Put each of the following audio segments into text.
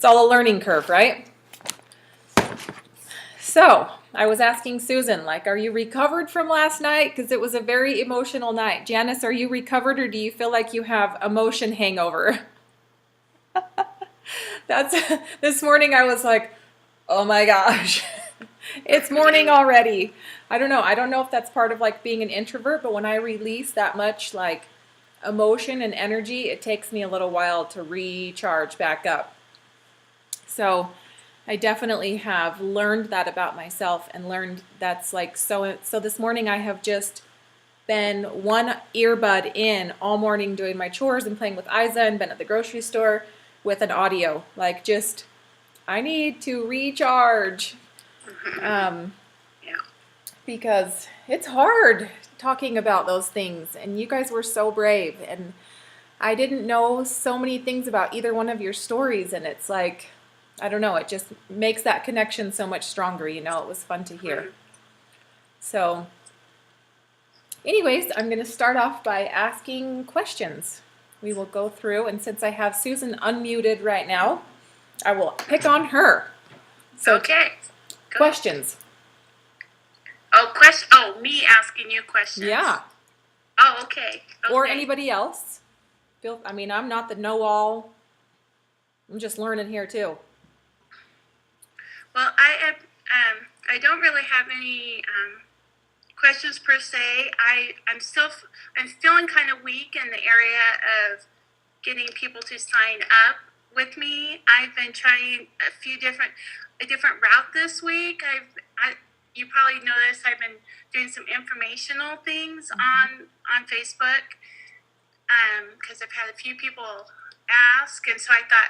It's all a learning curve, right? So I was asking Susan, like, are you recovered from last night? Because it was a very emotional night. Janice, are you recovered, or do you feel like you have emotion hangover? That's this morning I was like, oh my gosh, it's morning already. I don't know. I don't know if that's part of like being an introvert, but when I release that much like emotion and energy, it takes me a little while to recharge back up. So I definitely have learned that about myself and learned that's like so this morning I have just been one earbud in all morning doing my chores and playing with Isa and been at the grocery store with an audio. Like just I need to recharge. Yeah. Because it's hard talking about those things, and you guys were so brave, and I didn't know so many things about either one of your stories, and it's like, I don't know, it just makes that connection so much stronger, you know. It was fun to hear. So anyways, I'm going to start off by asking questions. We will go through, and since I have Susan unmuted right now, I will pick on her. So Okay. Go. Questions. Oh, me asking you questions. Yeah. Oh, okay. Or anybody else. I'm not the know-all. I'm just learning here too. Well, I don't really have any questions per se. I'm feeling kind of weak in the area of getting people to sign up with me. I've been trying a different route this week. You probably noticed I've been doing some informational things on Facebook because I've had a few people ask, and so I thought,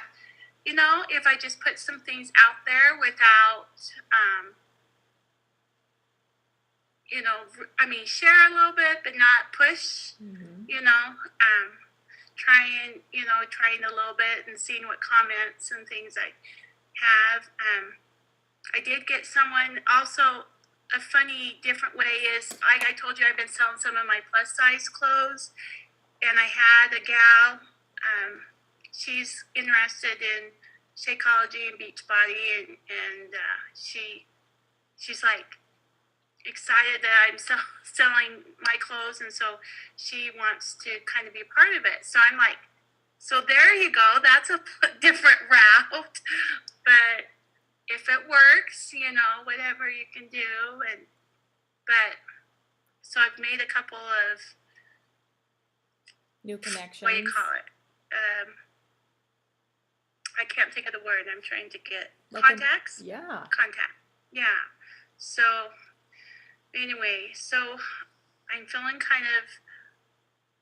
if I just put some things out there without, share a little bit, but not push, trying a little bit and seeing what comments and things I have. I did get someone also. A funny, different way is, like I told you, I've been selling some of my plus size clothes, and I had a gal. She's interested in Shakeology and Beachbody, and she's like excited that I'm selling my clothes, and so she wants to kind of be a part of it. So I'm like, so there you go. That's a different route, but if it works, whatever you can do. But so I've made a couple of new connections. What do you call it? I can't think of the word I'm trying to get. Contacts? Contact. Yeah. So anyway, so I'm feeling kind of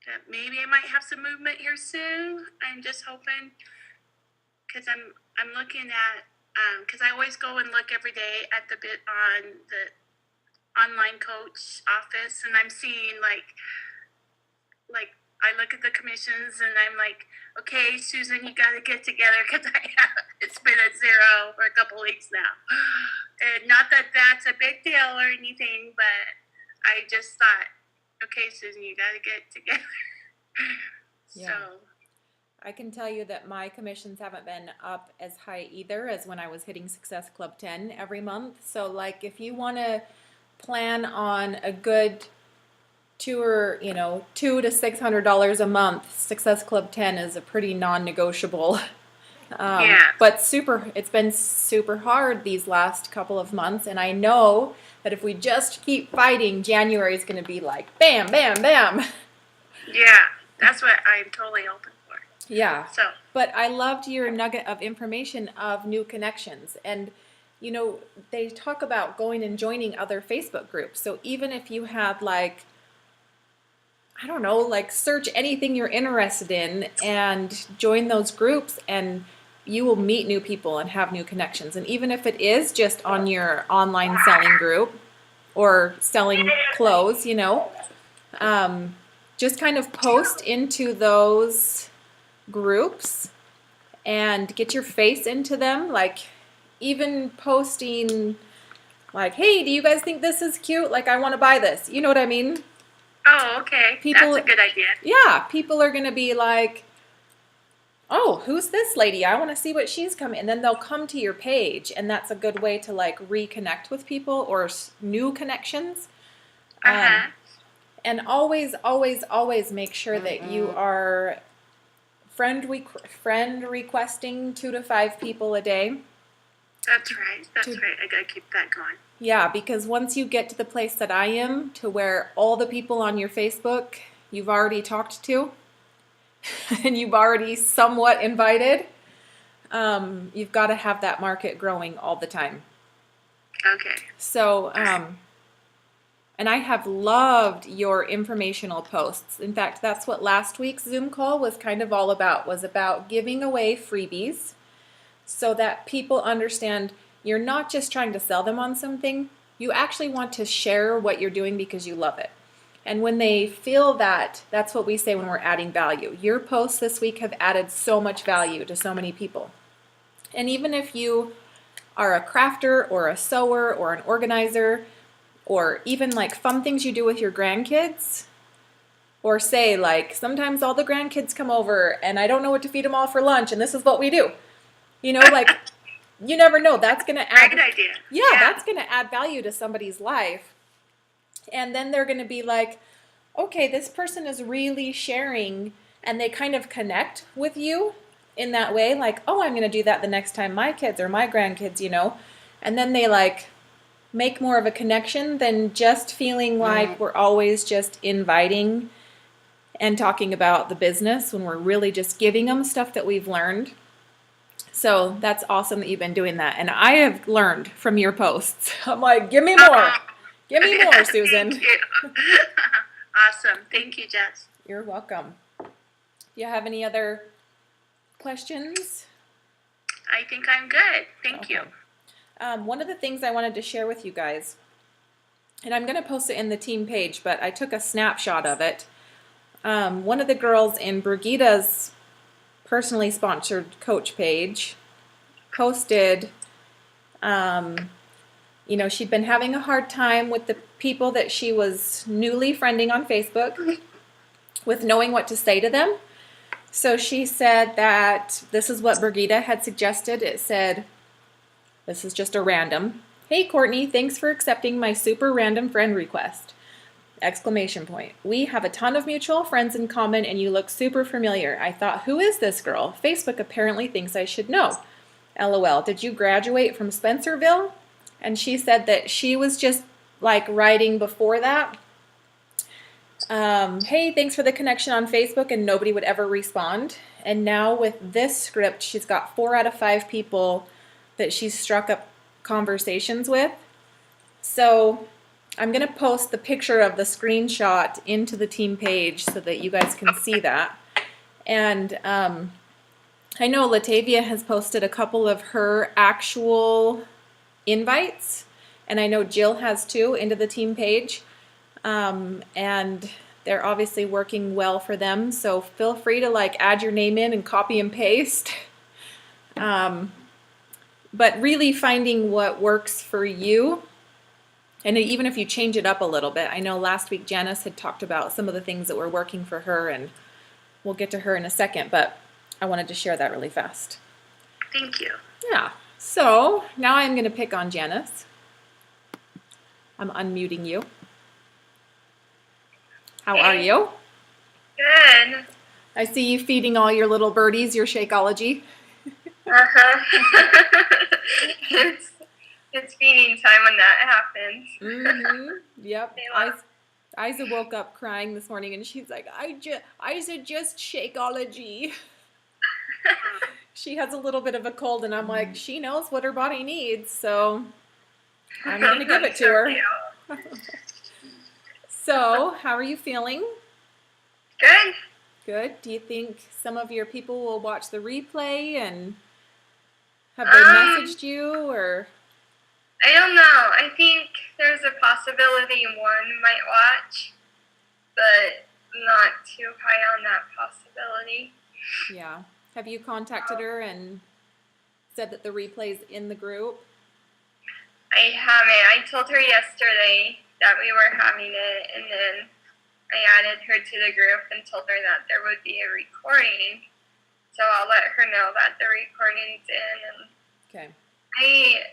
that maybe I might have some movement here soon. I'm just hoping, because I'm looking at, because I always go and look every day at the online coach office, and I'm seeing like I look at the commissions, and I'm like, okay, Susan, you got to get together, because it's been at zero for a couple weeks now. And not that that's a big deal or anything, but I just thought, okay, Susan, you got to get together. Yeah. So I can tell you that my commissions haven't been up as high either as when I was hitting Success Club 10 every month. So like if you want to plan on a good tour, $200 to $600 a month, Success Club 10 is a pretty non-negotiable. But it's been super hard these last couple of months, and I know that if we just keep fighting, January is going to be like bam, bam, bam. Yeah, that's what I'm totally open for. Yeah. But I loved your nugget of information of new connections, and they talk about going and joining other Facebook groups. So even if you had like, I don't know, like search anything you're interested in and join those groups, and you will meet new people and have new connections. And even if it is just on your online selling group or selling clothes, just kind of post into those groups and get your face into them. Like even posting like, hey, do you guys think this is cute? Like, I want to buy this. You know what I mean? Oh, okay. That's a good idea. Yeah, people are going to be like, oh, who's this lady? I want to see what she's coming. And then they'll come to your page, and that's a good way to like reconnect with people or new connections. Uh-huh. And always, always, always make sure that you are friend requesting 2 to 5 people a day. That's right. I gotta keep that going. Yeah, because once you get to the place that I am, to where all the people on your Facebook you've already talked to and you've already somewhat invited, you've got to have that market growing all the time. Okay. So, and I have loved your informational posts. In fact, that's what last week's Zoom call was kind of all about, was about giving away freebies so that people understand you're not just trying to sell them on something, you actually want to share what you're doing because you love it. And when they feel that, that's what we say when we're adding value. Your posts this week have added so much value to so many people. And even if you are a crafter or a sewer or an organizer, or even like fun things you do with your grandkids, or say like sometimes all the grandkids come over and I don't know what to feed them all for lunch and this is what we do. You know, like you never know. That's going to add. Great idea. Yeah, that's going to add value to somebody's life. And then they're going to be like, okay, this person is really sharing, and they kind of connect with you in that way. Like, oh, I'm going to do that the next time my kids or my grandkids, you know. And then they like make more of a connection than just feeling like we're always just inviting and talking about the business when we're really just giving them stuff that we've learned. So that's awesome that you've been doing that. And I have learned from your posts. I'm like, give me more. Give me more, Susan. Thank you. Awesome. Thank you, Jess. You're welcome. Do you have any other questions? I think I'm good. Thank you. One of the things I wanted to share with you guys, and I'm going to post it in the team page, but I took a snapshot of it. One of the girls in Brigida's personally sponsored coach page posted, you know, she'd been having a hard time with the people that she was newly friending on Facebook with knowing what to say to them. So she said that this is what Brigida had suggested. It said, this is just a random. Hey, Courtney, thanks for accepting my super random friend request. Exclamation point. We have a ton of mutual friends in common and you look super familiar. I thought, who is this girl? Facebook apparently thinks I should know. LOL. Did you graduate from Spencerville? And she said that she was just like writing before that. Hey, thanks for the connection on Facebook, and nobody would ever respond. And now with this script, she's got 4 out of 5 people that she's struck up conversations with. So I'm going to post the picture of the screenshot into the team page so that you guys can see that. And I know Latavia has posted a couple of her actual invites, and I know Jill has too, into the team page. And they're obviously working well for them, so feel free to like add your name in and copy and paste. But really finding what works for you. And even if you change it up a little bit, I know last week Janice had talked about some of the things that were working for her, and we'll get to her in a second, but I wanted to share that really fast. Thank you. Yeah, so now I'm going to pick on Janice. I'm unmuting you. How are you? Good. I see you feeding all your little birdies your Shakeology. Uh-huh. it's feeding time when that happens. Mm-hmm. Yep. Isa woke up crying this morning, and she's like, Isa just Shakeology. She has a little bit of a cold, and I'm like, she knows what her body needs, so I'm going to give it to her. So, how are you feeling? Good. Good. Do you think some of your people will watch the replay, and have they messaged you, or? I don't know. I think there's a possibility one might watch, but I'm not too high on that possibility. Yeah. Have you contacted her and said that the replay's in the group? I haven't. I told her yesterday that we were having it, and then I added her to the group and told her that there would be a recording. so I'll let her know that the recording's in. And Okay. I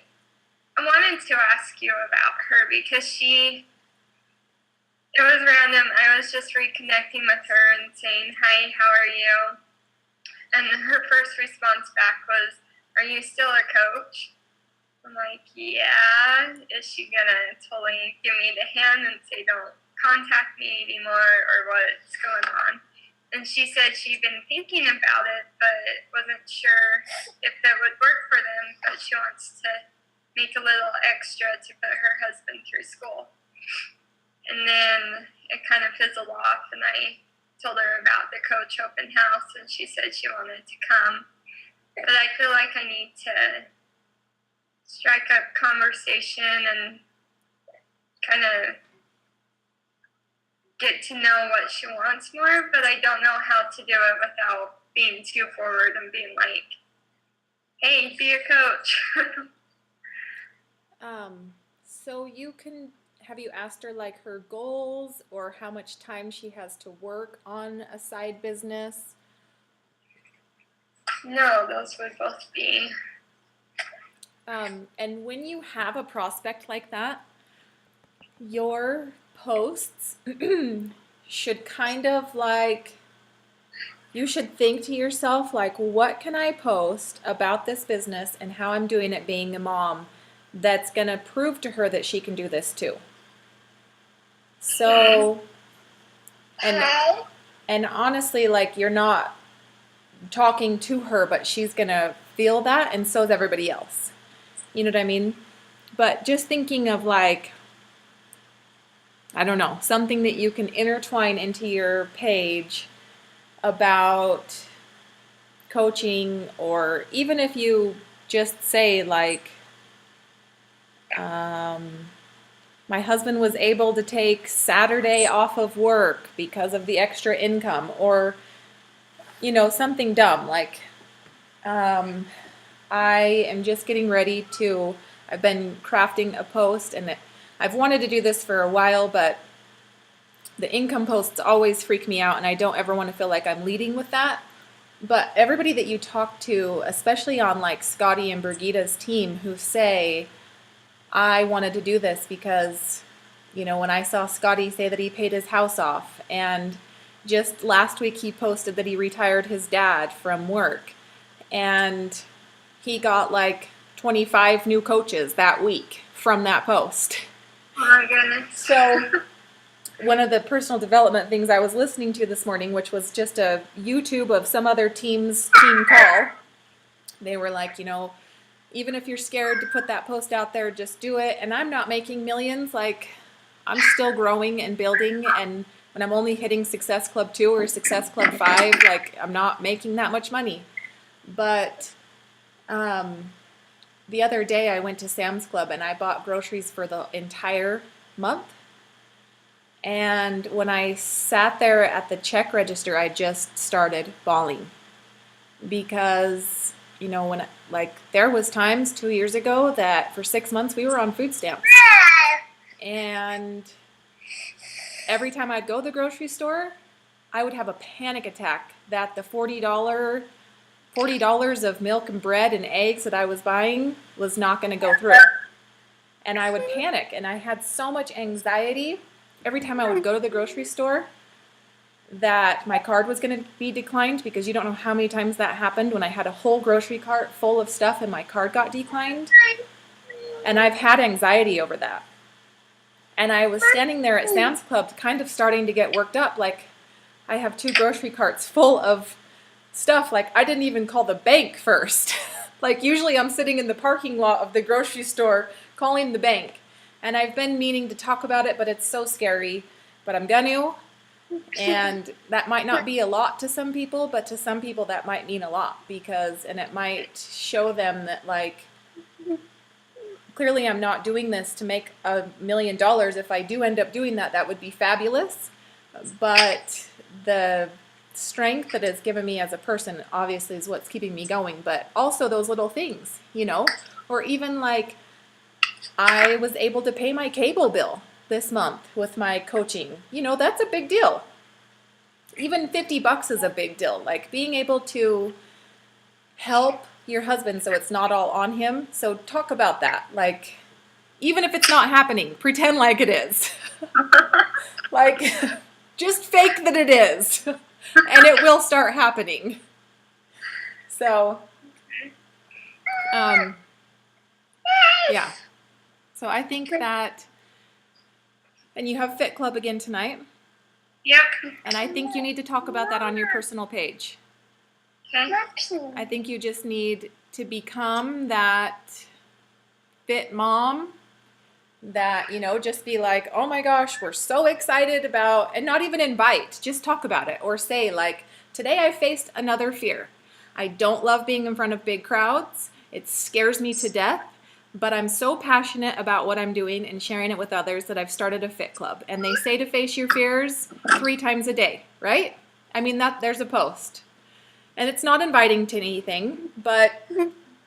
wanted to ask you about her because it was random. I was just reconnecting with her and saying, "Hi, how are you?" And her first response back was, "Are you still a coach?" I'm like, "Yeah." Is she gonna totally give me the hand and say, "Don't contact me anymore," or what's going on? And she said she'd been thinking about it, but wasn't sure if that would work for them. But she wants to make a little extra to put her husband through school. And then it kind of fizzled off, and I told her about the coach open house, and she said she wanted to come. But I feel like I need to strike up conversation and kind of get to know what she wants more, but I don't know how to do it without being too forward and being like, "Hey, be a coach." So have you asked her like her goals or how much time she has to work on a side business? No, those would both be. And when you have a prospect like that, your posts should kind of like, you should think to yourself, like, what can I post about this business and how I'm doing it being a mom that's going to prove to her that she can do this too? So, and honestly, like, you're not talking to her, but she's going to feel that, and so is everybody else. You know what I mean? But just thinking of like, I don't know, something that you can intertwine into your page about coaching, or even if you just say like, my husband was able to take Saturday off of work because of the extra income, or, you know, something dumb like, I am just getting ready to, I've been crafting a post, and I've wanted to do this for a while, but the income posts always freak me out, and I don't ever want to feel like I'm leading with that. But everybody that you talk to, especially on like Scotty and Brigitta's team, who say, I wanted to do this because, you know, when I saw Scotty say that he paid his house off, and just last week he posted that he retired his dad from work, and he got like 25 new coaches that week from that post. Oh my goodness. So one of the personal development things I was listening to this morning, which was just a YouTube of some other team's team call, they were like, you know, even if you're scared to put that post out there, just do it. And I'm not making millions. Like, I'm still growing and building. And when I'm only hitting Success Club 2 or Success Club 5, like, I'm not making that much money. But the other day I went to Sam's Club and I bought groceries for the entire month. And when I sat there at the check register, I just started bawling, because, you know, when like there was times 2 years ago that for 6 months we were on food stamps, and every time I'd go to the grocery store, I would have a panic attack that the $40 of milk and bread and eggs that I was buying was not going to go through. And I would panic, and I had so much anxiety every time I would go to the grocery store that my card was going to be declined, because you don't know how many times that happened when I had a whole grocery cart full of stuff and my card got declined. And I've had anxiety over that. And I was standing there at Sam's Club kind of starting to get worked up, like, I have 2 grocery carts full of stuff, like I didn't even call the bank first. Like, usually I'm sitting in the parking lot of the grocery store calling the bank. And I've been meaning to talk about it, but it's so scary. But I'm gonna. And that might not be a lot to some people, but to some people that might mean a lot, because, and it might show them that, like, clearly I'm not doing this to make $1 million. If I do end up doing that, that would be fabulous. But the strength that it's given me as a person obviously is what's keeping me going. But also those little things, you know, or even like, I was able to pay my cable bill this month with my coaching. You know, that's a big deal. Even $50 is a big deal. Like, being able to help your husband so it's not all on him. So talk about that. Like, even if it's not happening, pretend like it is. Like, just fake that it is, and it will start happening. So, yeah. So I think that, and you have Fit Club again tonight, Yep. and I think you need to talk about that on your personal page. Okay. I think you just need to become that fit mom that, just be like, oh my gosh, we're so excited about, and not even invite, just talk about it, or say like, today I faced another fear. I don't love being in front of big crowds. It scares me to death, but I'm so passionate about what I'm doing and sharing it with others that I've started a fit club. And they say to face your fears 3 times a day, right? I mean, there's a post. And it's not inviting to anything, but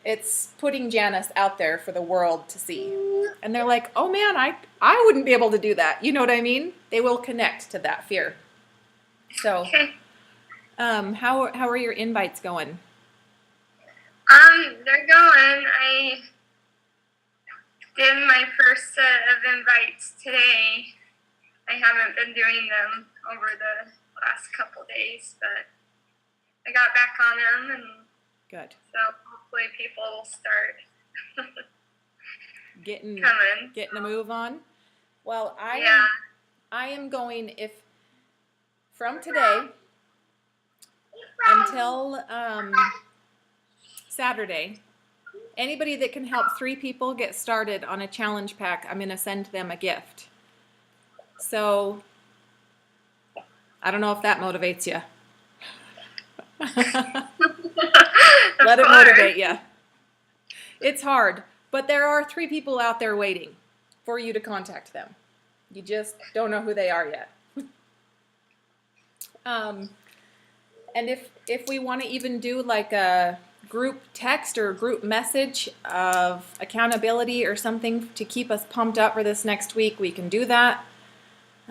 it's putting Janice out there for the world to see. And they're like, oh man, I wouldn't be able to do that. You know what I mean? They will connect to that fear. So, Okay. how are your invites going? They're going. I did my first set of invites today. I haven't been doing them over the last couple days, but I got back on them, and Good. so hopefully people will start Getting coming. a move on. Well, Yeah. I am going, if from today until Saturday, anybody that can help 3 people get started on a challenge pack, I'm going to send them a gift. So I don't know if that motivates you. Let it motivate you. It's hard, but there are 3 people out there waiting for you to contact them. You just don't know who they are yet. And if we want to even do like a group text or a group message of accountability or something to keep us pumped up for this next week, we can do that.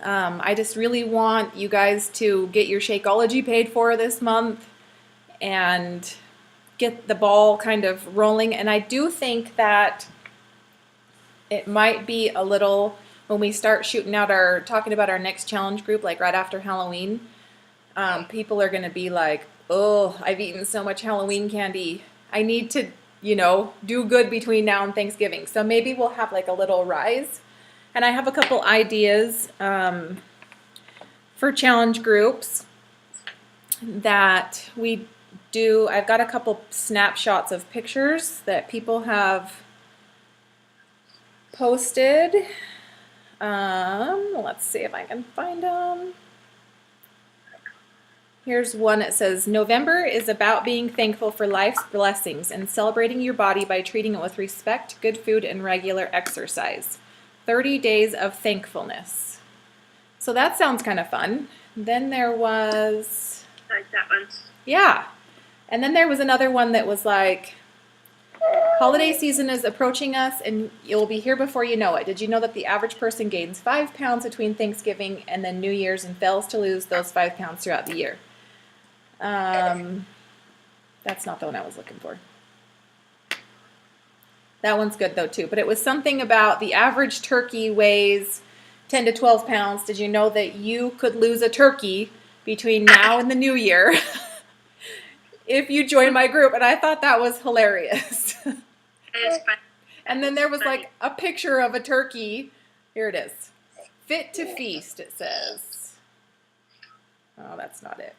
I just really want you guys to get your Shakeology paid for this month and get the ball kind of rolling. And I do think that it might be a little, when we start talking about our next challenge group, like right after Halloween, people are going to be like, oh, I've eaten so much Halloween candy. I need to, do good between now and Thanksgiving. So maybe we'll have like a little rise. And I have a couple ideas for challenge groups that we do. I've got a couple snapshots of pictures that people have posted. Let's see if I can find them. Here's one that says, November is about being thankful for life's blessings and celebrating your body by treating it with respect, good food, and regular exercise. 30 days of thankfulness. So that sounds kind of fun. Then there was... I like that one. Yeah. And then there was another one that was like, holiday season is approaching us and you'll be here before you know it. Did you know that the average person gains 5 pounds between Thanksgiving and then New Year's and fails to lose those 5 pounds throughout the year? That's not the one I was looking for. That one's good though too. But it was something about the average turkey weighs 10 to 12 pounds. Did you know that you could lose a turkey between now and the new year if you join my group? And I thought that was hilarious. It is fun. And then there was like a picture of a turkey. Here it is. Fit to feast, it says. Oh, that's not it.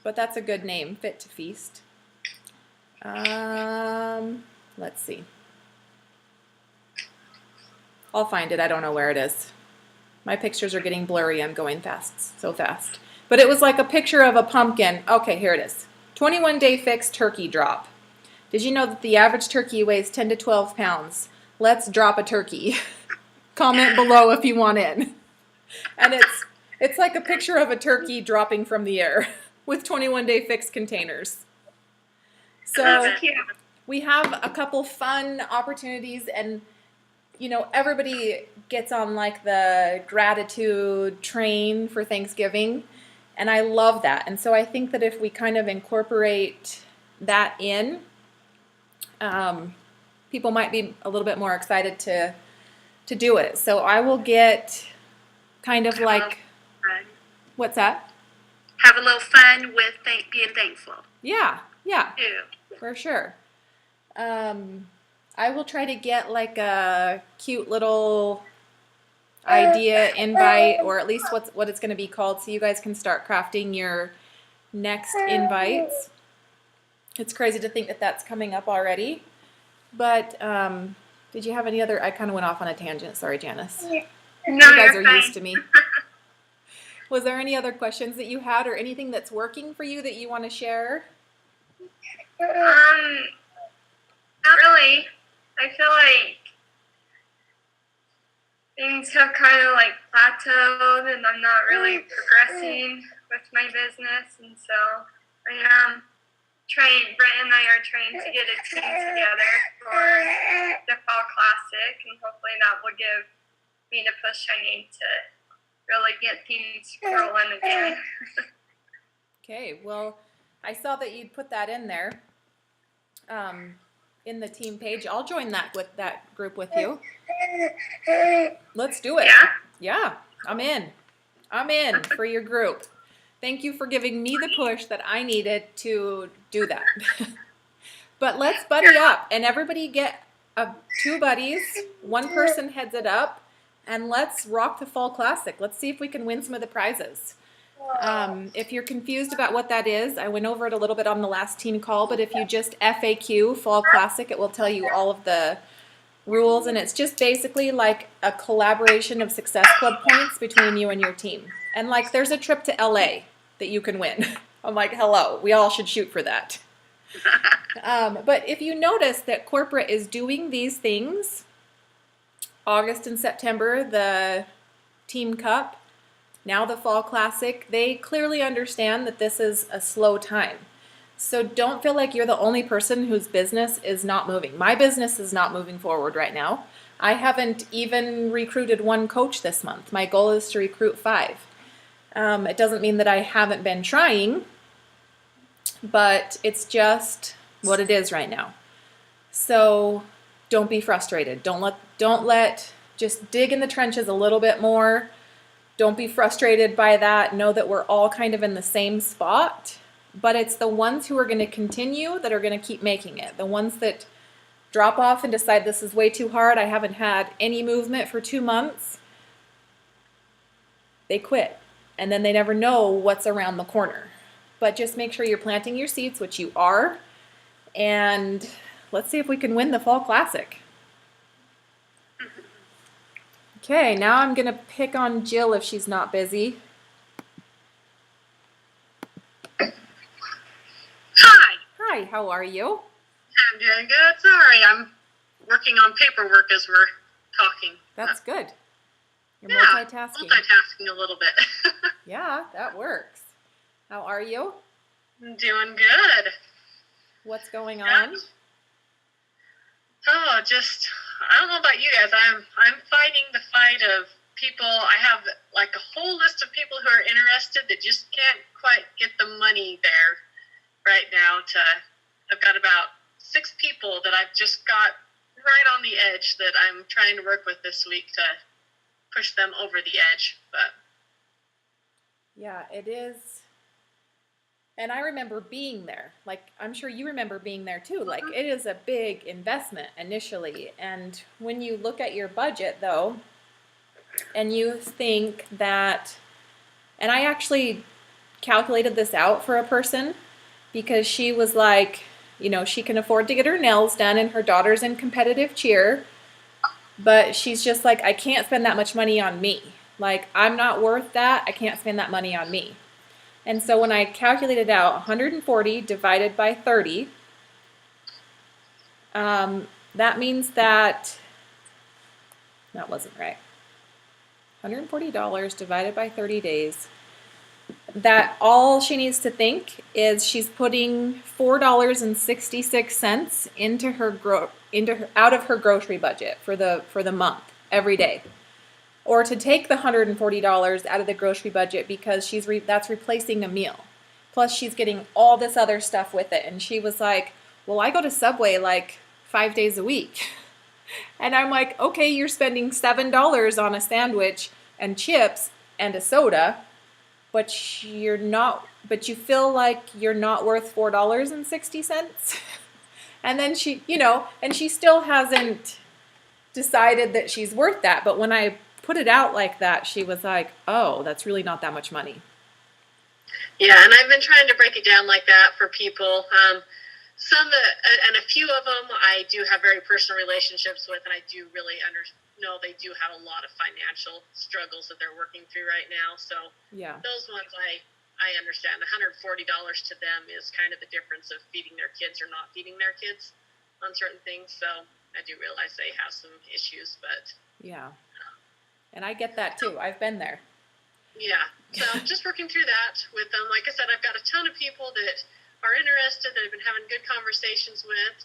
But that's a good name, Fit to Feast. Let's see. I'll find it. I don't know where it is. My pictures are getting blurry. I'm going so fast. But it was like a picture of a pumpkin. Okay, here it is. 21-day fix turkey drop. Did you know that the average turkey weighs 10 to 12 pounds? Let's drop a turkey. Comment below if you want in. And it's like a picture of a turkey dropping from the air with 21-day fix containers. So we have a couple fun opportunities, and everybody gets on like the gratitude train for Thanksgiving, And I love that. And so I think that if we kind of incorporate that in, people might be a little bit more excited to do it. So I will get kind of like, Fun. what's that? Have a little fun with being thankful Yeah, too. for sure. I will try to get like a cute little idea invite, or at least what it's going to be called, so you guys can start crafting your next invites. It's crazy to think that that's coming up already. But did you have any other? I kind of went off on a tangent. Sorry, Janice. No, You guys you're are fine. used to me. Was there any other questions that you had, or anything that's working for you that you want to share? Not really. I feel like things have kind of like plateaued, and I'm not really progressing with my business, and so I am trying. Brent and I are trying to get a team together for the fall classic, and hopefully that will give me the push I need to really get things rolling again. Okay, well, I saw that you'd put that in there, in the team page. I'll join that group with you. Let's do it. Yeah, I'm in. I'm in for your group. Thank you for giving me the push that I needed to do that. But let's buddy up, and everybody get two buddies. One person heads it up, and let's rock the fall classic. Let's see if we can win some of the prizes. If you're confused about what that is, I went over it a little bit on the last team call, but if you just FAQ Fall Classic, it will tell you all of the rules, and it's just basically like a collaboration of Success Club points between you and your team. And like there's a trip to LA that you can win. I'm like, hello, we all should shoot for that. But if you notice that corporate is doing these things, August and September, the Team Cup, now the Fall Classic, they clearly understand that this is a slow time. So don't feel like you're the only person whose business is not moving. My business is not moving forward right now. I haven't even recruited one coach this month. My goal is to recruit 5. It doesn't mean that I haven't been trying, but it's just what it is right now. So don't be frustrated. Just dig in the trenches a little bit more. Don't be frustrated by that. Know that we're all kind of in the same spot, but it's the ones who are going to continue that are going to keep making it. The ones that drop off and decide this is way too hard, I haven't had any movement for 2 months, they quit. And then they never know what's around the corner. But just make sure you're planting your seeds, which you are, and let's see if we can win the Fall Classic. Okay, now I'm going to pick on Jill if she's not busy. Hi, Hi, how are you? I'm doing good. Sorry, I'm working on paperwork as we're talking. That's good. You're Yeah, multitasking. multitasking a little bit. Yeah, that works. How are you? I'm doing good. What's going on? Oh, I don't know about you guys. I'm fighting the fight of people. I have like a whole list of people who are interested that just can't quite get the money there right now. I've got about 6 people that I've just got right on the edge that I'm trying to work with this week to push them over the edge. But Yeah, it is. And I remember being there. Like, I'm sure you remember being there too. Like, it is a big investment initially. And when you look at your budget, though, and you think that, and I actually calculated this out for a person because she was like, you know, she can afford to get her nails done and her daughter's in competitive cheer. But she's just like, I can't spend that much money on me. Like, I'm not worth that. I can't spend that money on me. And so when I calculated out 140 divided by 30, that means that wasn't right. $140 divided by 30 days. That all she needs to think is she's putting $4.66 into out of her grocery budget for the month every day. or to take the $140 out of the grocery budget because that's replacing a meal. Plus she's getting all this other stuff with it. And she was like, well, I go to Subway like 5 days a week. And I'm like, okay, you're spending $7 on a sandwich and chips and a soda, but you feel like you're not worth $4.60. And then she still hasn't decided that she's worth that. But when I put it out like that, she was like, oh, that's really not that much money. Yeah, and I've been trying to break it down like that for people. Some and a few of them I do have very personal relationships with, and I do really know they do have a lot of financial struggles that they're working through right now. So yeah, those ones I understand. $140 to them is kind of the difference of feeding their kids or not feeding their kids on certain things. So I do realize they have some issues, but yeah, and I get that too. I've been there. Yeah, so I'm just working through that with them. Like I said, I've got a ton of people that are interested, that I've been having good conversations with.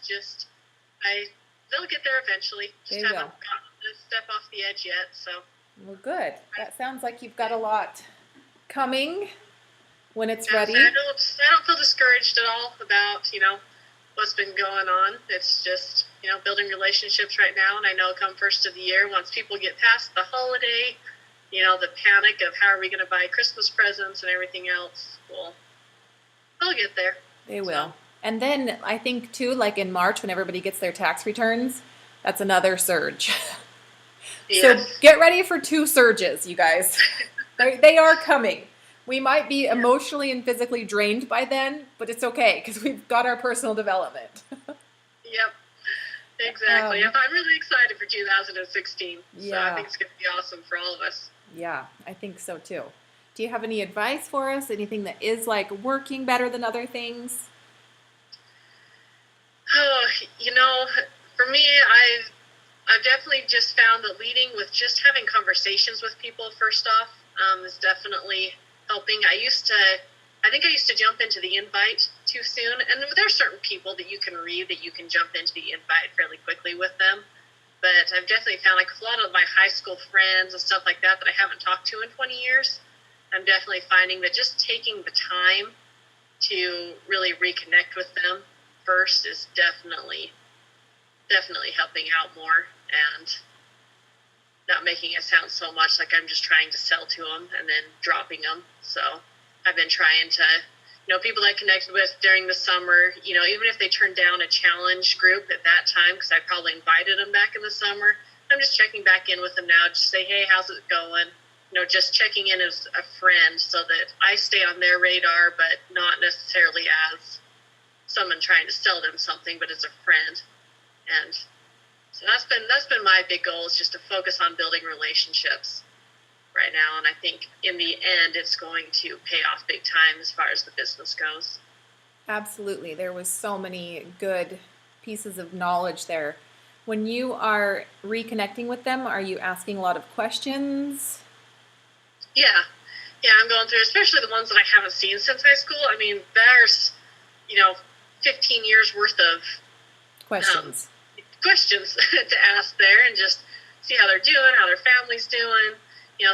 They'll get there eventually. Just haven't gotten a step off the edge yet. So. Well, good. That sounds like you've got a lot coming when it's Yeah, ready. I don't feel discouraged at all about, what's been going on. It's just, building relationships right now. And I know come first of the year, once people get past the holiday, the panic of how are we going to buy Christmas presents and everything else, they'll get there. They will. And then I think too, like in March when everybody gets their tax returns, that's another surge. Yes. So get ready for 2 surges, you guys. They are coming. We might be emotionally and physically drained by then, but it's okay because we've got our personal development. Yep, exactly. Yep, I'm really excited for 2016. So Yeah. I think it's going to be awesome for all of us. Yeah, I think so too. Do you have any advice for us? Anything that is like working better than other things? Oh, for me, I've definitely just found that leading with just having conversations with people first off is definitely helping. I think I used to jump into the invite too soon, and there's certain people that you can read that you can jump into the invite fairly quickly with them. But I've definitely found like a lot of my high school friends and stuff like that I haven't talked to in 20 years, I'm definitely finding that just taking the time to really reconnect with them first is definitely helping out more and not making it sound so much like I'm just trying to sell to them and then dropping them. So I've been trying to, people I connected with during the summer, even if they turned down a challenge group at that time, because I probably invited them back in the summer, I'm just checking back in with them now, just say, hey, how's it going? Just checking in as a friend so that I stay on their radar, but not necessarily as someone trying to sell them something, but as a friend. And so that's been my big goal, is just to focus on building relationships right now. And I think in the end, it's going to pay off big time as far as the business goes. Absolutely. There was so many good pieces of knowledge there. When you are reconnecting with them, are you asking a lot of questions? Yeah, I'm going through, especially the ones that I haven't seen since high school. I mean, there's, 15 years worth of Questions. Questions to ask there, and just see how they're doing, how their family's doing,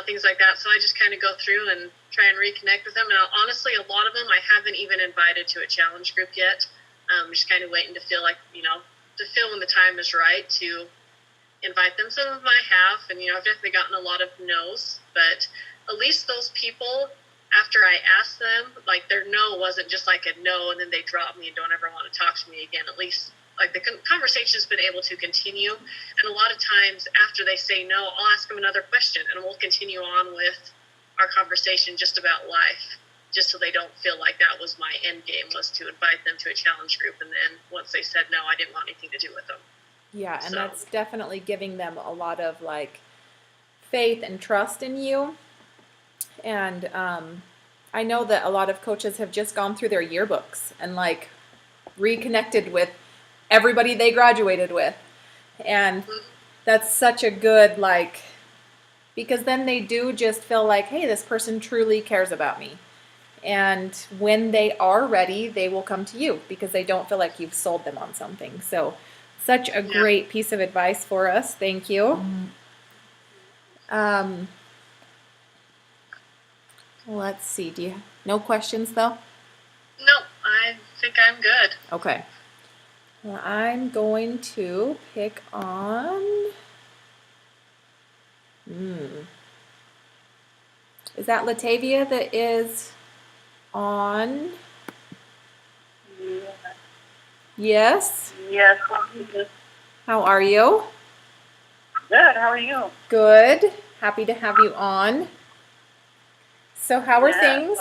things like that. So I just kind of go through and try and reconnect with them. And honestly, a lot of them I haven't even invited to a challenge group yet. I'm just kind of waiting to feel like, to feel when the time is right to invite them. Some of them I have, and, I've definitely gotten a lot of no's, but at least those people, after I asked them, like their no wasn't just like a no and then they drop me and don't ever want to talk to me again. At least like the conversation's been able to continue. And a lot of times after they say no, I'll ask them another question and we'll continue on with our conversation just about life, just so they don't feel like that was my end game, was to invite them to a challenge group. And then once they said no, I didn't want anything to do with them. Yeah, and that's definitely giving them a lot of like faith and trust in you. And I know that a lot of coaches have just gone through their yearbooks and like reconnected with everybody they graduated with. And that's such a good, like, because then they do just feel like, hey, this person truly cares about me. And when they are ready, they will come to you because they don't feel like you've sold them on something. So such a great piece of advice for us. Thank you. Um, let's see. No questions though? No, I think I'm good. Okay. Well, I'm going to pick on. Is that Latavia that is on? Yes. Yes. How are you? Good. How are you? Good. Happy to have you on. So, how are things?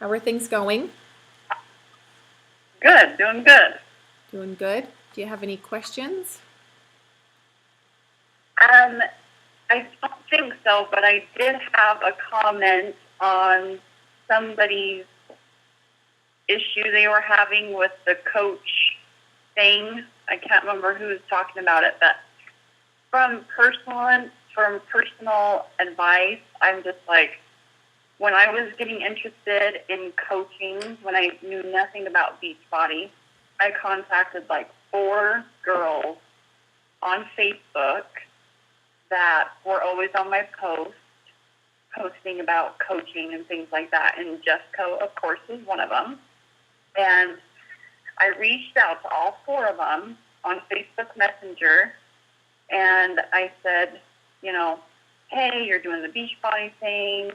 How are things going? Good. Doing good. Doing good. Do you have any questions? I don't think so, but I did have a comment on somebody's issue they were having with the coach thing. I can't remember who was talking about it, but from personal advice, I'm just like, when I was getting interested in coaching, when I knew nothing about Beachbody, I contacted like 4 girls on Facebook that were always on my posting about coaching and things like that. And Jeffco, of course, is one of them. And I reached out to all 4 of them on Facebook Messenger, and I said, hey, you're doing the Beachbody thing.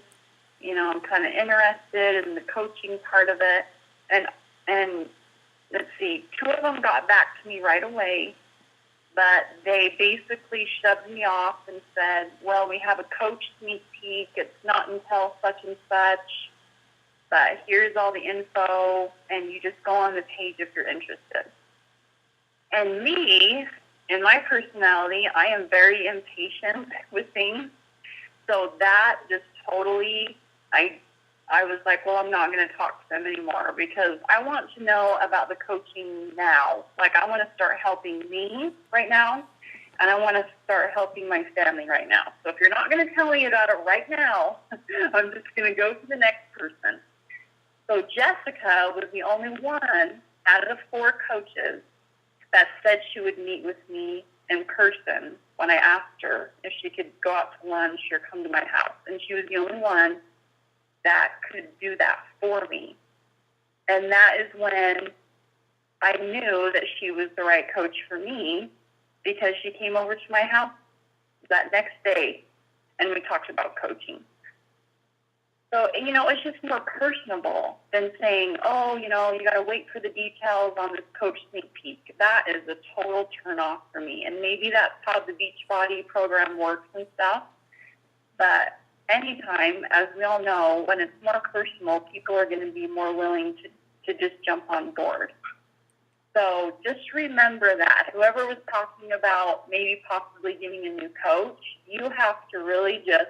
I'm kind of interested in the coaching part of it. And let's see, 2 of them got back to me right away, but they basically shoved me off and said, well, we have a coach sneak peek. It's not until such and such, but here's all the info, and you just go on the page if you're interested. And me, in my personality, I am very impatient with things. So that just totally, I was like, well, I'm not going to talk to them anymore because I want to know about the coaching now. Like, I want to start helping me right now, and I want to start helping my family right now. So if you're not going to tell me about it right now, I'm just going to go to the next person. So Jessica was the only one out of the 4 coaches that said she would meet with me in person when I asked her if she could go out to lunch or come to my house. And she was the only one that could do that for me. And that is when I knew that she was the right coach for me, because she came over to my house that next day and we talked about coaching. So, it's just more personable than saying, oh, you got to wait for the details on this coach sneak peek. That is a total turnoff for me. And maybe that's how the Beachbody program works and stuff. But anytime, as we all know, when it's more personal, people are going to be more willing to just jump on board. So just remember that. Whoever was talking about maybe possibly getting a new coach, you have to really just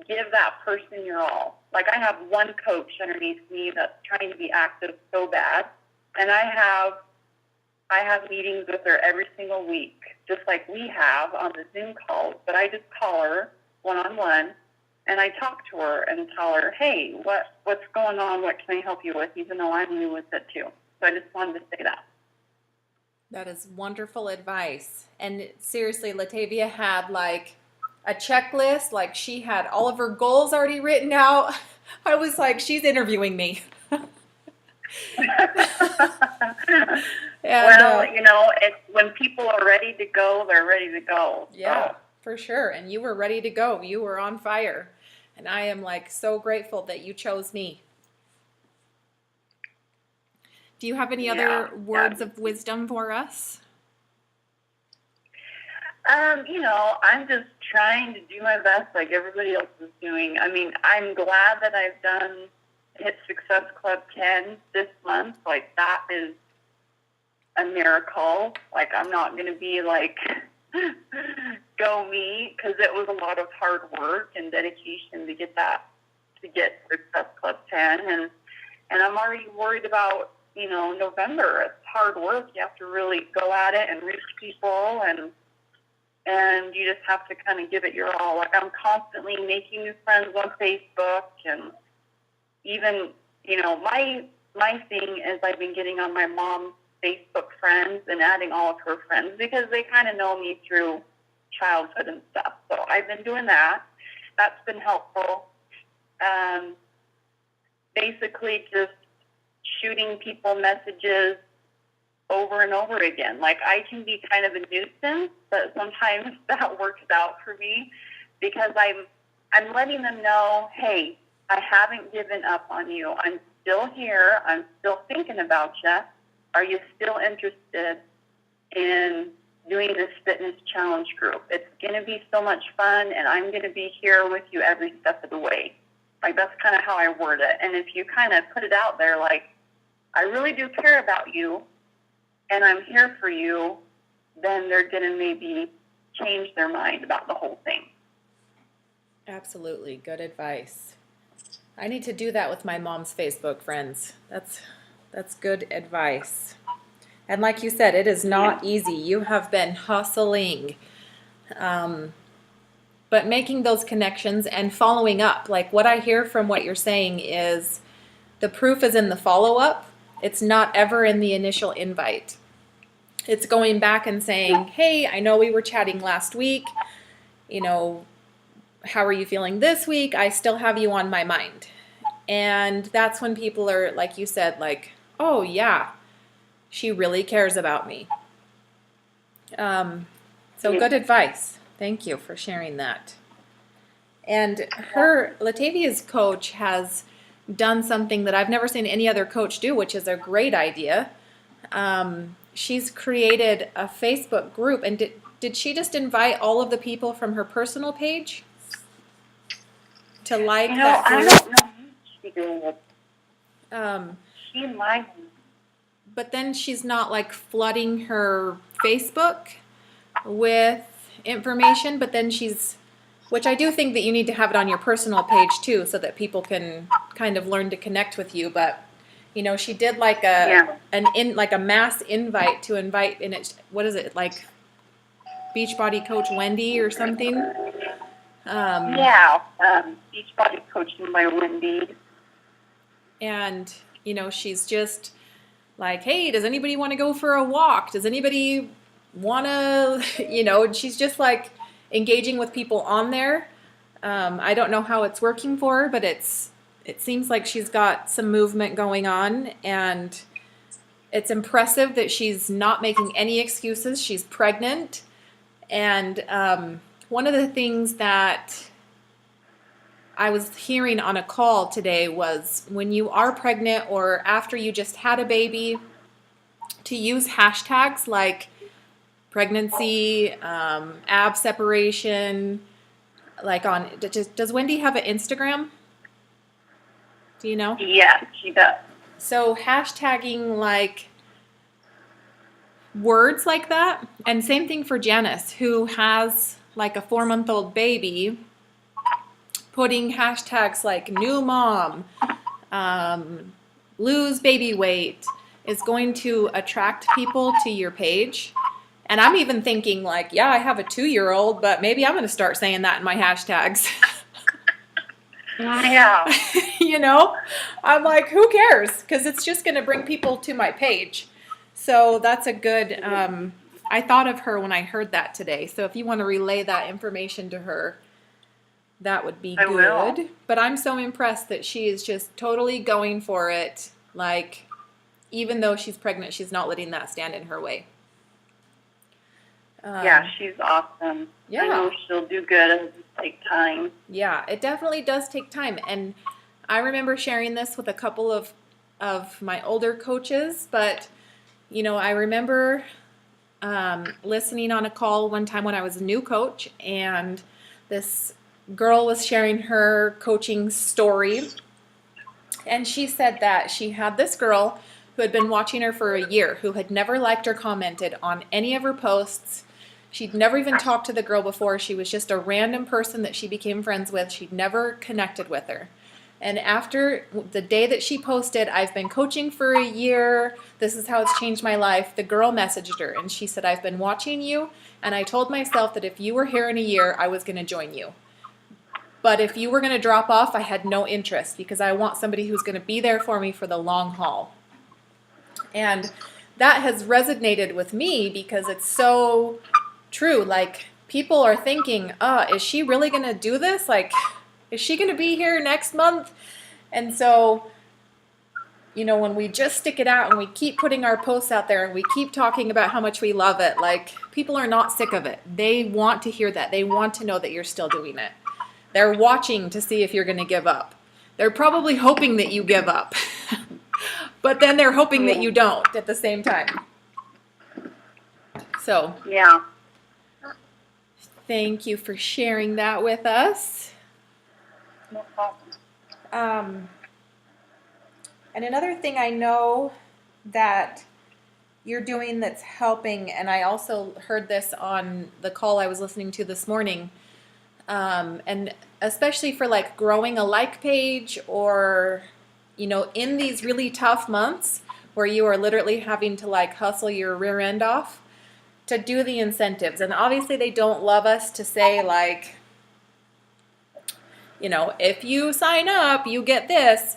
give that person your all. Like, I have one coach underneath me that's trying to be active so bad, and I have meetings with her every single week, just like we have on the Zoom calls. But I just call her one-on-one, and I talk to her and tell her, hey, what's going on? What can I help you with? Even though I'm new with it too. So I just wanted to say that. That is wonderful advice. And seriously, Latavia had like a checklist, like she had all of her goals already written out. I was like, she's interviewing me. Well, it's when people are ready to go, they're ready to go. Yeah, so. for sure. And you were ready to go. You were on fire. And I am like so grateful that you chose me. Do you have any other words of wisdom for us? I'm just trying to do my best like everybody else is doing. I mean, I'm glad that I've done Hit Success Club 10 this month. Like, that is a miracle. Like, I'm not going to be like, go me, because it was a lot of hard work and dedication to get Success Club 10. And I'm already worried about, November. It's hard work. You have to really go at it and reach people, and you just have to kind of give it your all. Like, I'm constantly making new friends on Facebook, and even, my thing is I've been getting on my mom's Facebook friends and adding all of her friends, because they kind of know me through childhood and stuff. So I've been doing that. That's been helpful. Basically just shooting people messages over and over again. Like, I can be kind of a nuisance, but sometimes that works out for me because I'm letting them know, hey, I haven't given up on you. I'm still here. I'm still thinking about you. Are you still interested in doing this fitness challenge group? It's going to be so much fun, and I'm going to be here with you every step of the way. Like, that's kind of how I word it. And if you kind of put it out there, like, I really do care about you, and I'm here for you, then they're going to maybe change their mind about the whole thing. Absolutely. Good advice. I need to do that with my mom's Facebook friends. That's good advice. And like you said, it is not easy. You have been hustling. But making those connections and following up, like what I hear from what you're saying is the proof is in the follow-up. It's not ever in the initial invite. It's going back and saying, hey, I know we were chatting last week. You know, how are you feeling this week? I still have you on my mind. And that's when people are, like you said, like, oh yeah, she really cares about me. So good advice. Thank you for sharing that. And Latavia's coach has done something that I've never seen any other coach do, which is a great idea. She's created a Facebook group, and did she just invite all of the people from her personal page to like that group? I don't know who she did. She might. But then she's not like flooding her Facebook with information, but then which I do think that you need to have it on your personal page too, so that people can kind of learn to connect with you. But you know, she did like a mass invite to invite, and it's, what is it, like Beachbody Coach Wendy or something? Beachbody Coaching by Wendy. And you know, she's just like, hey, does anybody want to go for a walk? Does anybody want to, you know, and she's just like engaging with people on there. I don't know how it's working for her, but it seems like she's got some movement going on, and it's impressive that she's not making any excuses. She's pregnant. And one of the things that I was hearing on a call today was when you are pregnant or after you just had a baby, to use hashtags like pregnancy, ab separation, like on, does Wendy have an Instagram? Do you know? Yeah, she does. So hashtagging like words like that, and same thing for Janice, who has like a 4-month-old baby, putting hashtags like new mom, lose baby weight is going to attract people to your page. And I'm even thinking like, yeah, I have a 2-year-old, but maybe I'm going to start saying that in my hashtags. Yeah. You know, I'm like, who cares? Because it's just going to bring people to my page. So that's a good, I thought of her when I heard that today. So if you want to relay that information to her, that would be good. Will. But I'm so impressed that she is just totally going for it. Like, even though she's pregnant, she's not letting that stand in her way. Yeah, she's awesome. Yeah. I know she'll do good. It'll just take time. Yeah, it definitely does take time. And I remember sharing this with a couple of my older coaches, but, you know, I remember listening on a call one time when I was a new coach, and this girl was sharing her coaching story, and she said that she had this girl who had been watching her for a year, who had never liked or commented on any of her posts. She'd never even talked to the girl before. She was just a random person that she became friends with. She'd never connected with her. And after the day that she posted, I've been coaching for a year, this is how it's changed my life, the girl messaged her and she said, I've been watching you, and I told myself that if you were here in a year, I was going to join you. But if you were going to drop off, I had no interest, because I want somebody who's going to be there for me for the long haul. And that has resonated with me because it's so true. Like, people are thinking, is she really going to do this? Like, is she going to be here next month? And so, you know, when we just stick it out and we keep putting our posts out there and we keep talking about how much we love it, like, people are not sick of it. They want to hear that. They want to know that you're still doing it. They're watching to see if you're going to give up. They're probably hoping that you give up. But then they're hoping that you don't at the same time. So, Yeah. thank you for sharing that with us. No problem. And another thing I know that you're doing that's helping, and I also heard this on the call I was listening to this morning, and especially for like growing a like page, or, you know, in these really tough months where you are literally having to like hustle your rear end off, to do the incentives. And obviously they don't love us to say like, you know, if you sign up, you get this,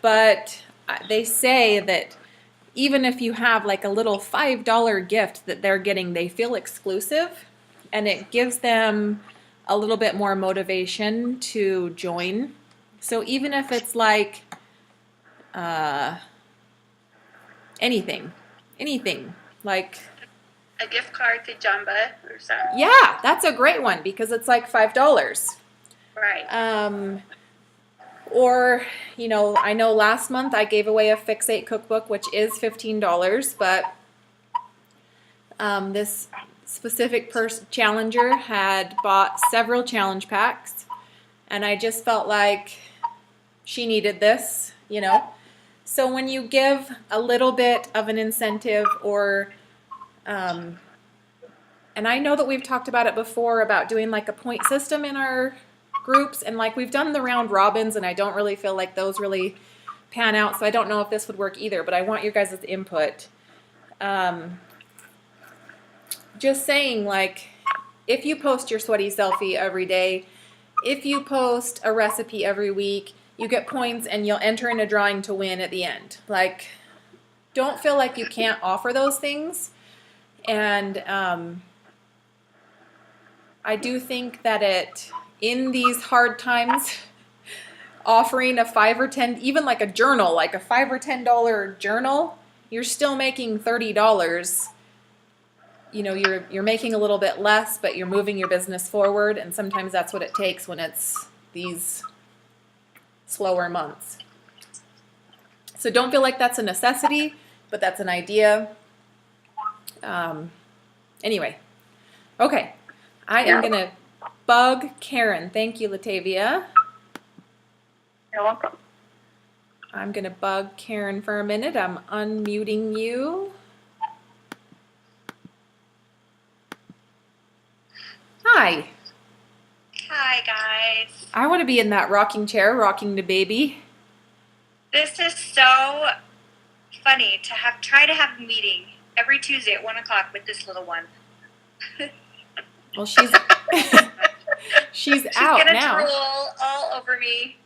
but they say that even if you have like a little $5 gift that they're getting, they feel exclusive, and it gives them a little bit more motivation to join. So even if it's like anything like, A gift card to Jamba or something. yeah, that's a great one because it's like $5. Right. Or, you know, I know last month I gave away a Fixate cookbook, which is $15, but this specific challenger had bought several challenge packs, and I just felt like she needed this, you know. So when you give a little bit of an incentive, or and I know that we've talked about it before about doing like a point system in our groups, and like we've done the round robins, and I don't really feel like those really pan out, so I don't know if this would work either, but I want your guys' input. Just saying, like, if you post your sweaty selfie every day, if you post a recipe every week, you get points and you'll enter in a drawing to win at the end. Like, don't feel like you can't offer those things. And I do think that in these hard times, offering a $5 or $10, even like a journal, like a $5 or $10 journal, you're still making $30. You know, you're making a little bit less, but you're moving your business forward, and sometimes that's what it takes when it's these slower months. So don't feel like that's a necessity, but that's an idea. Anyway, okay, I am gonna bug Karen. Thank you, Latavia. You're welcome. I'm gonna bug Karen for a minute. I'm unmuting you. Hi. Hi, guys. I want to be in that rocking chair, rocking the baby. This is so funny to try to have a meeting every Tuesday at 1 o'clock with this little one. Well, she's she's out gonna now. drool all over me.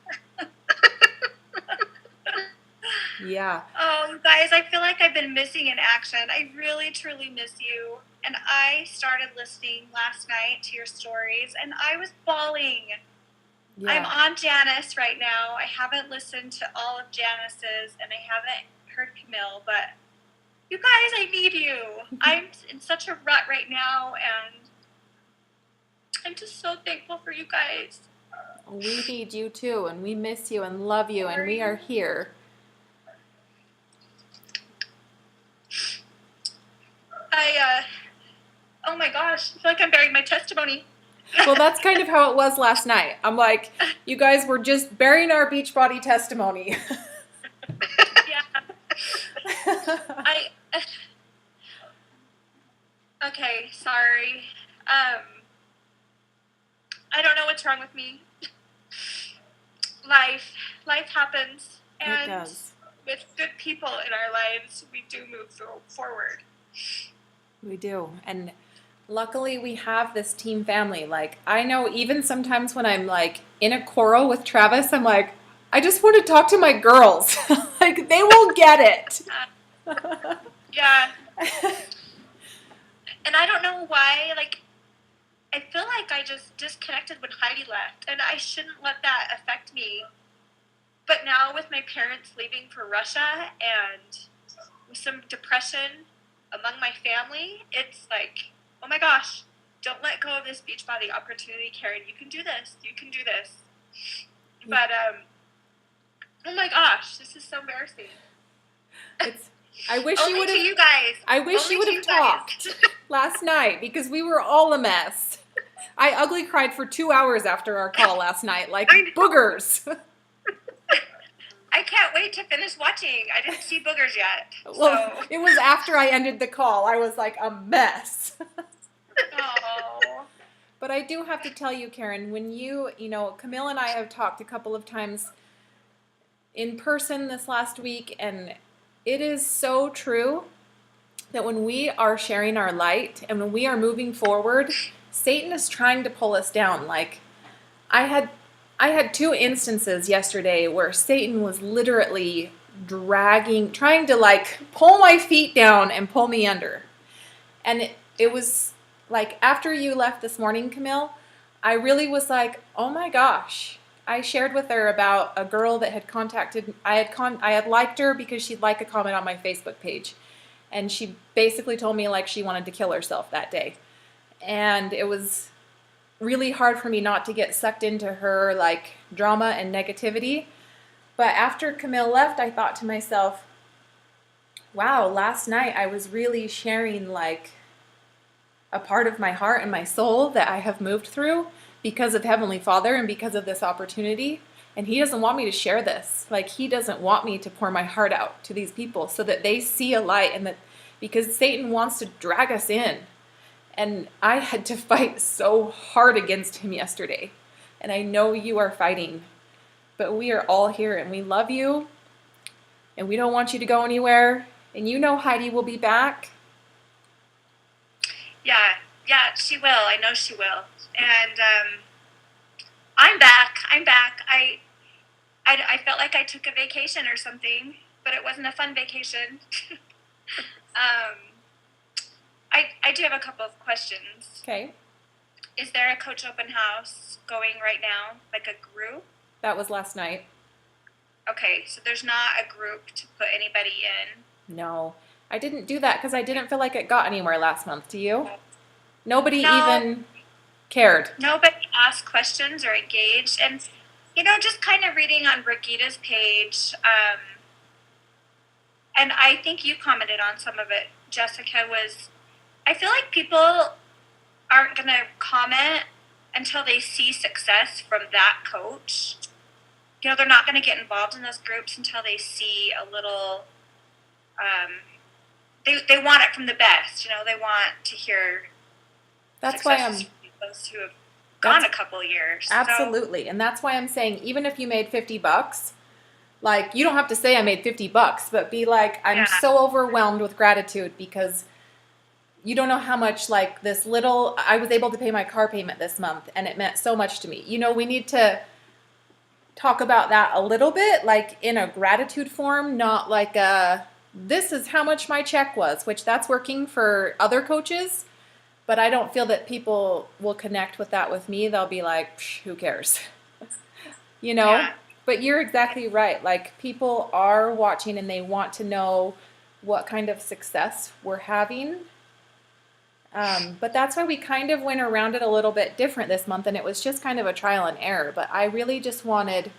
Yeah. Oh, you guys, I feel like I've been missing in action. I really, truly miss you. And I started listening last night to your stories, and I was bawling. Yeah. I'm on Janice right now. I haven't listened to all of Janice's, and I haven't heard Camille, but you guys, I need you. I'm in such a rut right now, and I'm just so thankful for you guys. We need you too, and we miss you and love you, and we are here. Oh my gosh, I feel like I'm burying my testimony. Well, that's kind of how it was last night. I'm like, you guys were just burying our Beachbody testimony. Yeah. Okay, sorry. I don't know what's wrong with me. Life happens, It and does. with good people in our lives, we do move forward. We do. And luckily we have this team family. Like, I know even sometimes when I'm like in a quarrel with Travis, I'm like, I just want to talk to my girls. Like, they will get it. Yeah. And I don't know why, like, I feel like I just disconnected when Heidi left, and I shouldn't let that affect me. But now with my parents leaving for Russia and with some depression among my family, it's like, oh my gosh, don't let go of this Beachbody opportunity, Karen. You can do this. You can do this. But oh my gosh, this is so embarrassing. It's. I wish you Only would to have. you guys. I wish Only you would to have guys. talked last night because we were all a mess. I ugly cried for 2 hours after our call last night, like I know. boogers. I can't wait to finish watching. I didn't see boogers yet. Well, So. it was after I ended the call. I was like a mess. Oh. But I do have to tell you, Karen, when Camille and I have talked a couple of times in person this last week, and it is so true that when we are sharing our light and when we are moving forward, Satan is trying to pull us down. Like I had 2 instances yesterday where Satan was literally trying to like pull my feet down and pull me under. And it was like after you left this morning, Camille, I really was like, oh my gosh. I shared with her about a girl that had contacted, I had liked her because she'd like a comment on my Facebook page. And she basically told me like she wanted to kill herself that day. And it was really hard for me not to get sucked into her like drama and negativity. But after Camille left, I thought to myself, wow, last night I was really sharing like a part of my heart and my soul that I have moved through because of Heavenly Father and because of this opportunity. And He doesn't want me to share this. Like He doesn't want me to pour my heart out to these people so that they see a light, and that because Satan wants to drag us in. And I had to fight so hard against him yesterday. And I know you are fighting. But we are all here and we love you. And we don't want you to go anywhere. And you know Heidi will be back. Yeah, she will. I know she will. And I'm back. I felt like I took a vacation or something, but it wasn't a fun vacation. I do have a couple of questions. Okay. Is there a coach open house going right now, like a group? That was last night. Okay, so there's not a group to put anybody in. No. I didn't do that because I didn't feel like it got anywhere last month. Do you? Nobody No. even cared. Nobody asked questions or engaged. And, just kind of reading on Brigitta's page, and I think you commented on some of it, Jessica, I feel like people aren't going to comment until they see success from that coach. They're not going to get involved in those groups until they see a little, they want it from the best. They want to hear That's why I'm... successes from those who have gone That's- a couple years. So, Absolutely. And that's why I'm saying, even if you made $50, like, you don't have to say I made $50, but be like, I'm Yeah. so overwhelmed with gratitude because you don't know how much, like, I was able to pay my car payment this month and it meant so much to me. We need to talk about that a little bit, like in a gratitude form, not like this is how much my check was, which that's working for other coaches. But I don't feel that people will connect with that with me. They'll be like, who cares? Yeah. But you're exactly right. Like, people are watching and they want to know what kind of success we're having. But that's why we kind of went around it a little bit different this month. And it was just kind of a trial and error. But I really just wanted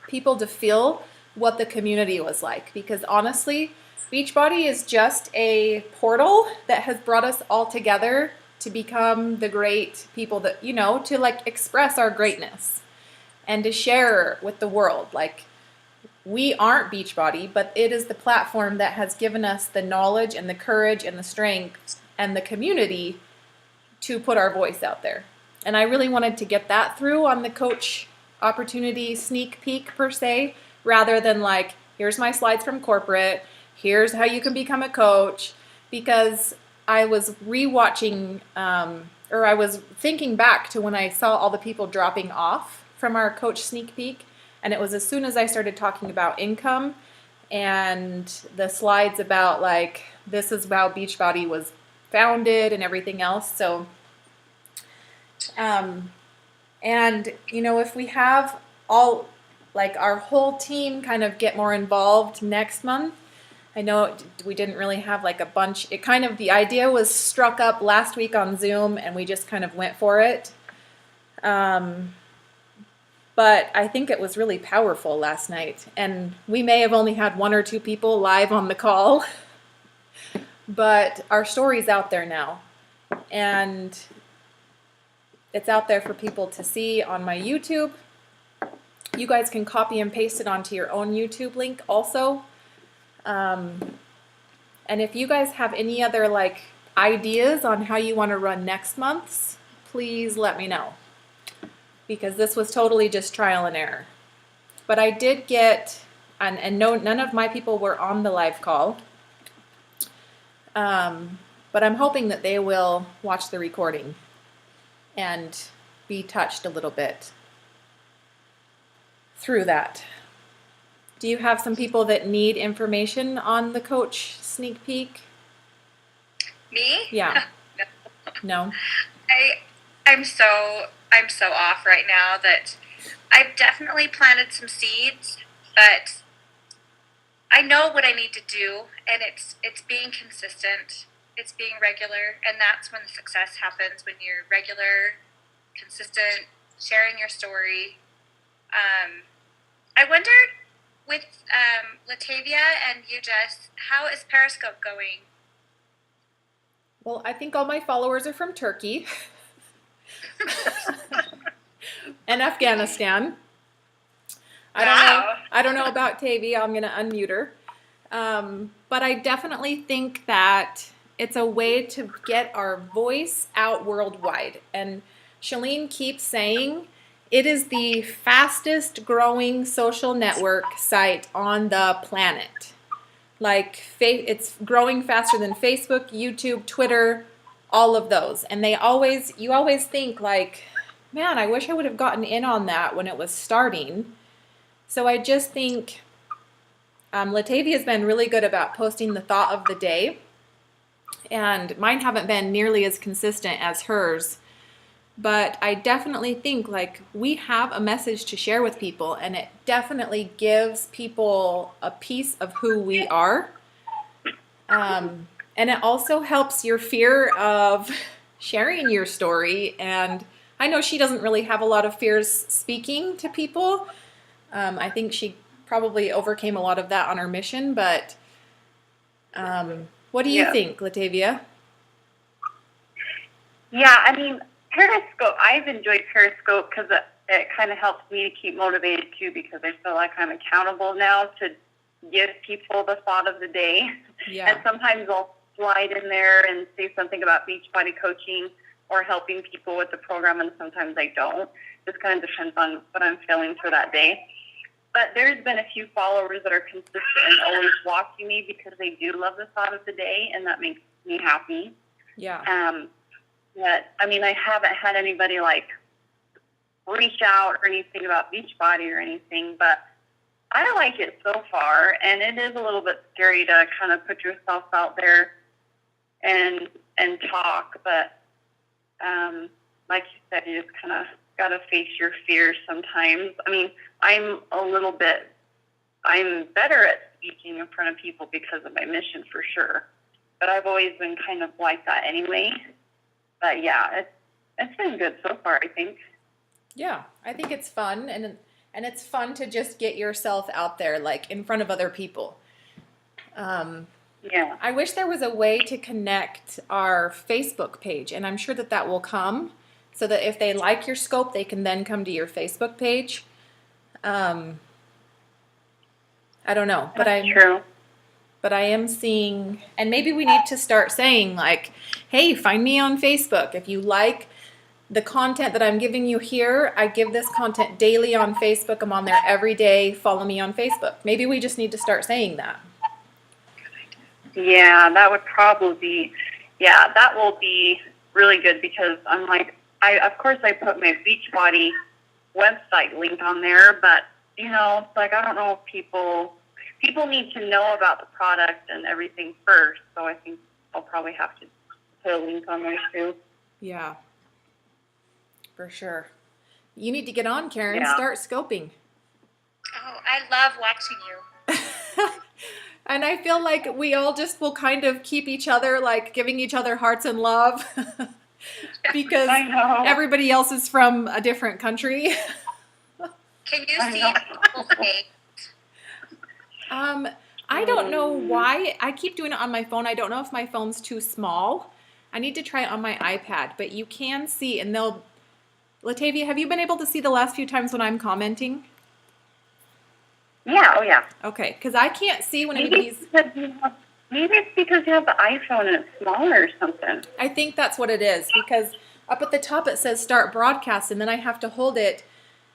people to feel what the community was like. Because honestly, Beachbody is just a portal that has brought us all together to become the great people that, to like express our greatness and to share with the world. Like, we aren't Beachbody, but it is the platform that has given us the knowledge and the courage and the strength and the community to put our voice out there. And I really wanted to get that through on the coach opportunity sneak peek per se, rather than like, here's my slides from corporate, here's how you can become a coach, because I was rewatching, or I was thinking back to when I saw all the people dropping off from our coach sneak peek, and it was as soon as I started talking about income and the slides about like, this is how Beachbody was founded and everything else. So And, you know, if we have all, like our whole team kind of get more involved next month, I know we didn't really have like a bunch. It kind of, the idea was struck up last week on Zoom and we just kind of went for it. But I think it was really powerful last night. And we may have only had 1 or 2 people live on the call, but our story's out there now. And it's out there for people to see on my YouTube. You guys can copy and paste it onto your own YouTube link also. And if you guys have any other like ideas on how you want to run next month's, please let me know. Because this was totally just trial and error. But I did get, and no, none of my people were on the live call. But I'm hoping that they will watch the recording and be touched a little bit through that. Do you have some people that need information on the coach sneak peek? Me? Yeah. No? I'm so off right now that I've definitely planted some seeds, but I know what I need to do, and it's being consistent. It's being regular, and that's when the success happens, when you're regular, consistent, sharing your story. I wondered with Latavia and you, Jess, how is Periscope going? Well, I think all my followers are from Turkey and Afghanistan. I don't know about Tavi. I'm going to unmute her. But I definitely think that it's a way to get our voice out worldwide. And Shalene keeps saying it is the fastest growing social network site on the planet. Like, it's growing faster than Facebook, YouTube, Twitter, all of those. And you always think like, man, I wish I would have gotten in on that when it was starting. So I just think Latavia's been really good about posting the thought of the day. And mine haven't been nearly as consistent as hers. But I definitely think like we have a message to share with people, and it definitely gives people a piece of who we are. And it also helps your fear of sharing your story. And I know she doesn't really have a lot of fears speaking to people. I think she probably overcame a lot of that on her mission. But what do you think, Latavia? Yeah, I mean, Periscope, I've enjoyed Periscope because it kind of helps me to keep motivated too, because I feel like I'm accountable now to give people the thought of the day. Yeah. And sometimes I'll slide in there and say something about Beachbody coaching or helping people with the program, and sometimes I don't. Just kind of depends on what I'm feeling for that day. But there's been a few followers that are consistent and always watching me because they do love the thought of the day, and that makes me happy. Yeah. But, I mean, I haven't had anybody, like, reach out or anything about Beachbody or anything, but I like it so far, and it is a little bit scary to kind of put yourself out there and talk, but like you said, you just kind of got to face your fears sometimes. I mean, I'm better at speaking in front of people because of my mission for sure, but I've always been kind of like that anyway. But yeah, it's been good so far, I think. Yeah, I think it's fun, and it's fun to just get yourself out there, like in front of other people. Yeah. I wish there was a way to connect our Facebook page, and I'm sure that will come, so that if they like your scope, they can then come to your Facebook page. I don't know, but True. But I am seeing, and maybe we need to start saying like, hey, find me on Facebook. If you like the content that I'm giving you here, I give this content daily on Facebook. I'm on there every day. Follow me on Facebook. Maybe we just need to start saying that. Yeah, that would probably that will be really good, because I'm like, of course I put my Beachbody website link on there, but you know, it's like, I don't know if people need to know about the product and everything first, so I think I'll probably have to put a link on there too. Yeah. For sure. You need to get on, Karen. Yeah. Start scoping. Oh, I love watching you. And I feel like we all just will kind of keep each other, like giving each other hearts and love because I know. everybody else is from a different country. Can you I see know. people's face? I don't know why. I keep doing it on my phone. I don't know if my phone's too small. I need to try it on my iPad, but you can see, and they'll. Latavia, have you been able to see the last few times when I'm commenting? Yeah, oh yeah. Okay, because I can't see when Maybe anybody's. maybe it's because you have the iPhone and it's smaller or something. I think that's what it is because up at the top it says start broadcast, and then I have to hold it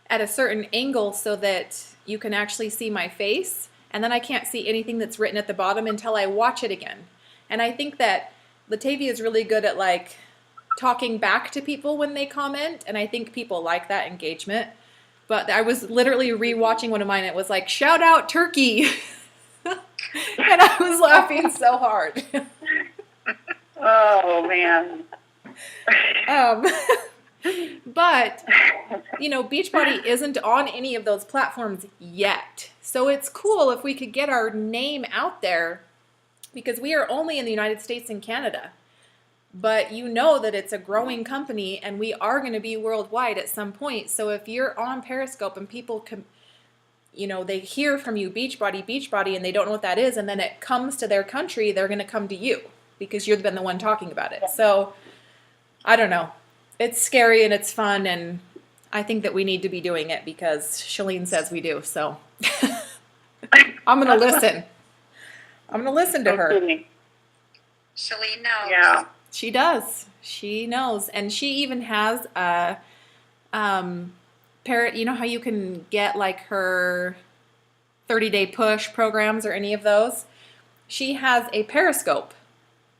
at a certain angle so that you can actually see my face, and then I can't see anything that's written at the bottom until I watch it again. And I think that Latavia is really good at like talking back to people when they comment, and I think people like that engagement. But I was literally rewatching one of mine. It was like, shout out Turkey. And I was laughing so hard. Oh man. But, you know, Beachbody isn't on any of those platforms yet. So it's cool if we could get our name out there because we are only in the United States and Canada. But you know that it's a growing company and we are going to be worldwide at some point. So if you're on Periscope and people can, you know, they hear from you Beachbody, and they don't know what that is, and then it comes to their country, they're going to come to you because you've been the one talking about it. So I don't know. It's scary and it's fun, and I think that we need to be doing it because Shalene says we do. So I'm going to listen. I'm going to listen to her. Shalene knows. Yeah. She does. She knows. And she even has a parrot. You know how you can get like her 30-day push programs or any of those? She has a Periscope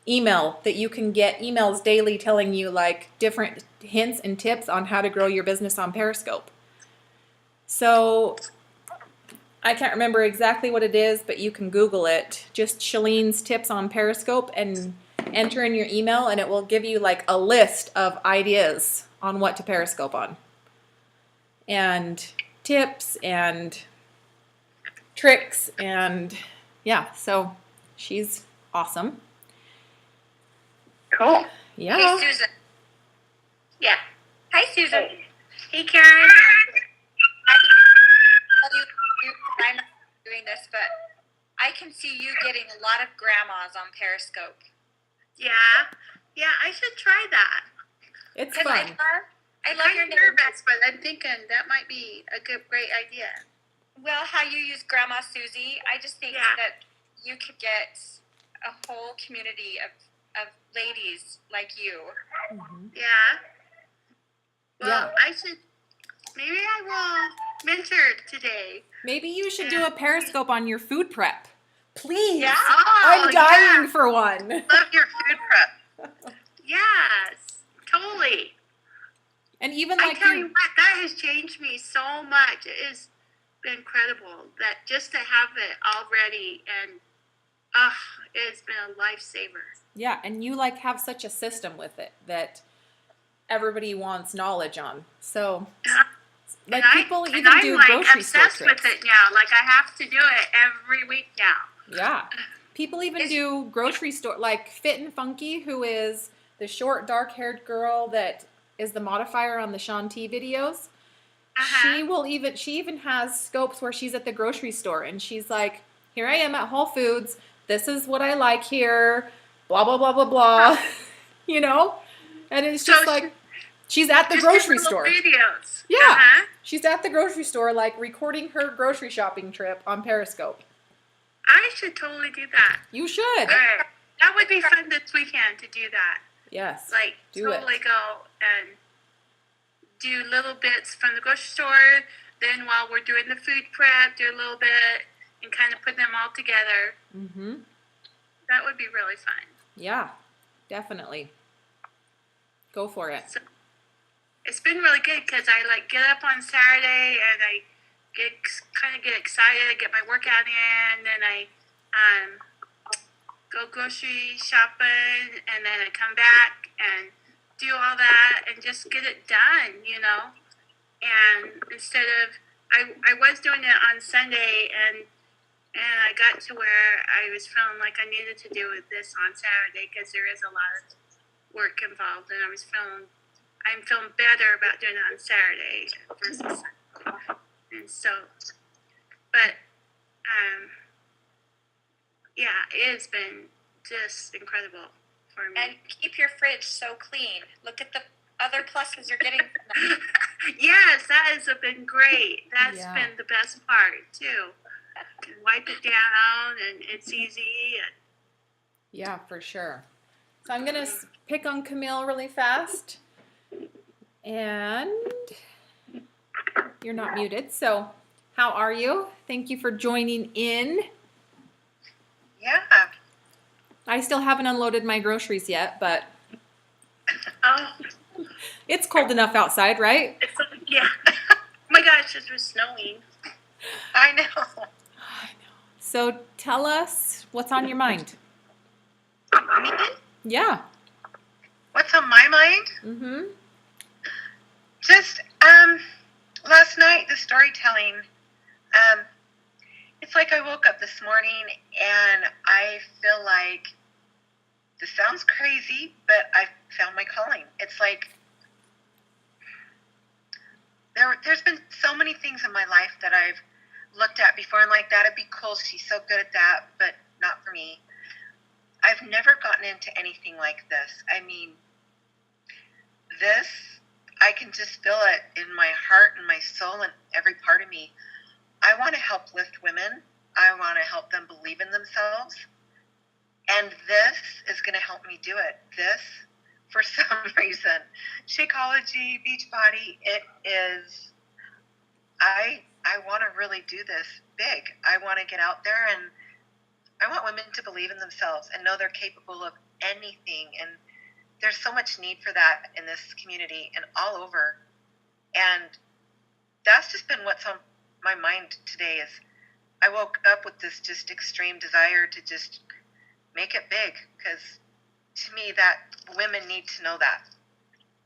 email that you can get emails daily telling you like different hints and tips on how to grow your business on Periscope. So I can't remember exactly what it is, but you can Google it. Just Shalene's tips on Periscope and enter in your email, and it will give you like a list of ideas on what to Periscope on. And tips and tricks, and yeah, so she's awesome. Cool. Yeah. Hey, Susan. Yeah. Hi, Susan. Hey, Karen. I can tell you, I'm not doing this, but I can see you getting a lot of grandmas on Periscope. Yeah. Yeah, I should try that. It's 'Cause fun. I love your I'm name. nervous, but I'm thinking that might be a great idea. Well, how you use Grandma Susie, I just think Yeah. that you could get a whole community of ladies like you. Yeah. Well, Yeah. maybe I will mentor today. Maybe you should do a Periscope on your food prep. Please. Yeah. I'm dying for one. Love your food prep. Yes, totally. And even I like tell your, you what, that has changed me so much. It has been incredible that just to have it already, and it's been a lifesaver. yeah, and you like have such a system with it that everybody wants knowledge on. So like people even I'm do like grocery store obsessed trips. with it now. Like I have to do it every week now. Yeah. People even do grocery store, like Fit and Funky, who is the short, dark-haired girl that is the modifier on the Shaun T videos. She even has scopes where she's at the grocery store and she's like, here I am at Whole Foods. This is what I like here. Blah, blah, blah, blah, blah. You know? And it's just So like, she's at the Just grocery little store. videos. Yeah. Uh-huh. She's at the grocery store, like recording her grocery shopping trip on Periscope. I should totally do that. You should. All right. That would be fun this weekend to do that. Yes. Like Do it. totally go and do little bits from the grocery store. Then while we're doing the food prep, do a little bit and kind of put them all together. Mm-hmm. That would be really fun. Yeah, definitely. Go for it. So it's been really good because I like get up on Saturday and I get excited, get my workout in, then I go grocery shopping, and then I come back and do all that and just get it done, you know. And instead of, I was doing it on Sunday, and I got to where I was feeling like I needed to do this on Saturday because there is a lot of work involved, and I'm feeling better about doing it on Saturday versus Sunday. And so, but yeah, it has been just incredible for me. And keep your fridge so clean. Look at the other pluses you're getting from that. Yes, that has been great. That's Yeah. been the best part too. And wipe it down, and it's easy. And Yeah, for sure. So I'm going to pick on Camille really fast. And you're not muted. So how are you? Thank you for joining in. Yeah. I still haven't unloaded my groceries yet, but oh, it's cold enough outside, right? it's yeah. Oh my gosh, it was snowing. I know. So tell us what's on your mind. Me? Yeah. What's on my mind? Mm-hmm. Just last night the storytelling. It's like I woke up this morning and I feel like this sounds crazy, but I found my calling. It's like there's been so many things in my life that I've looked at before. I'm like, that'd be cool. She's so good at that, but not for me. I've never gotten into anything like this. I mean, this, I can just feel it in my heart and my soul and every part of me. I want to help lift women. I want to help them believe in themselves. And this is going to help me do it. This, for some reason, Shakeology, Beachbody, it is, I want to really do this big. I want to get out there, and I want women to believe in themselves and know they're capable of anything. And there's so much need for that in this community and all over. And that's just been what's on my mind today. Is I woke up with this just extreme desire to just make it big, because to me that women need to know that.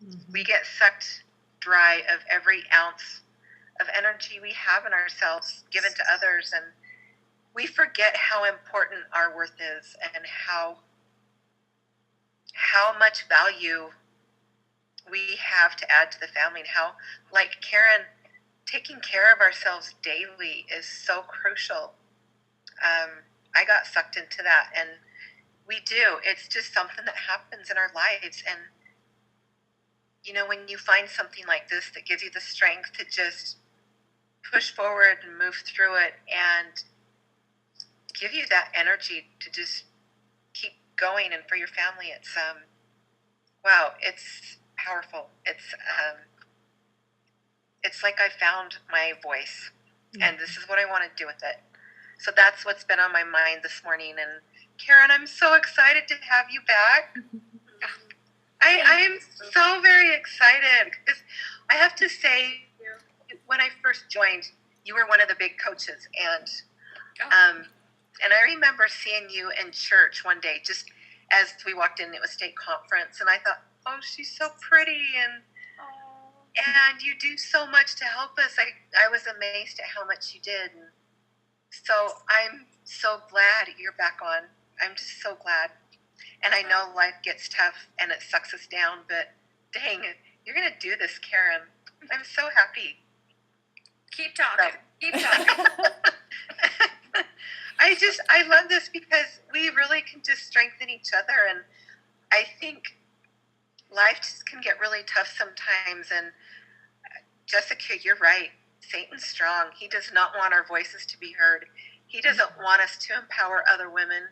Mm-hmm. We get sucked dry of every ounce of energy we have in ourselves given to others, and we forget how important our worth is and how much value we have to add to the family, and how, like Karen, taking care of ourselves daily is so crucial. I got sucked into that, and we do. It's just something that happens in our lives. And, you know, when you find something like this that gives you the strength to just push forward and move through it and give you that energy to just keep going, and for your family, it's, wow, it's powerful. It's like I found my voice, and this is what I want to do with it. So that's what's been on my mind this morning. And Karen, I'm so excited to have you back. I am so very excited, because I have to say, when I first joined, you were one of the big coaches, and I remember seeing you in church one day, just as we walked in. It was state conference, and I thought, oh, she's so pretty, and you do so much to help us. I was amazed at how much you did. And so I'm so glad you're back on. I'm just so glad. And I know life gets tough and it sucks us down, but dang it, you're going to do this, Karen. I'm so happy. Keep talking. Keep talking. I love this, because we really can just strengthen each other. And I think life just can get really tough sometimes. And Jessica, you're right. Satan's strong. He does not want our voices to be heard. He doesn't want us to empower other women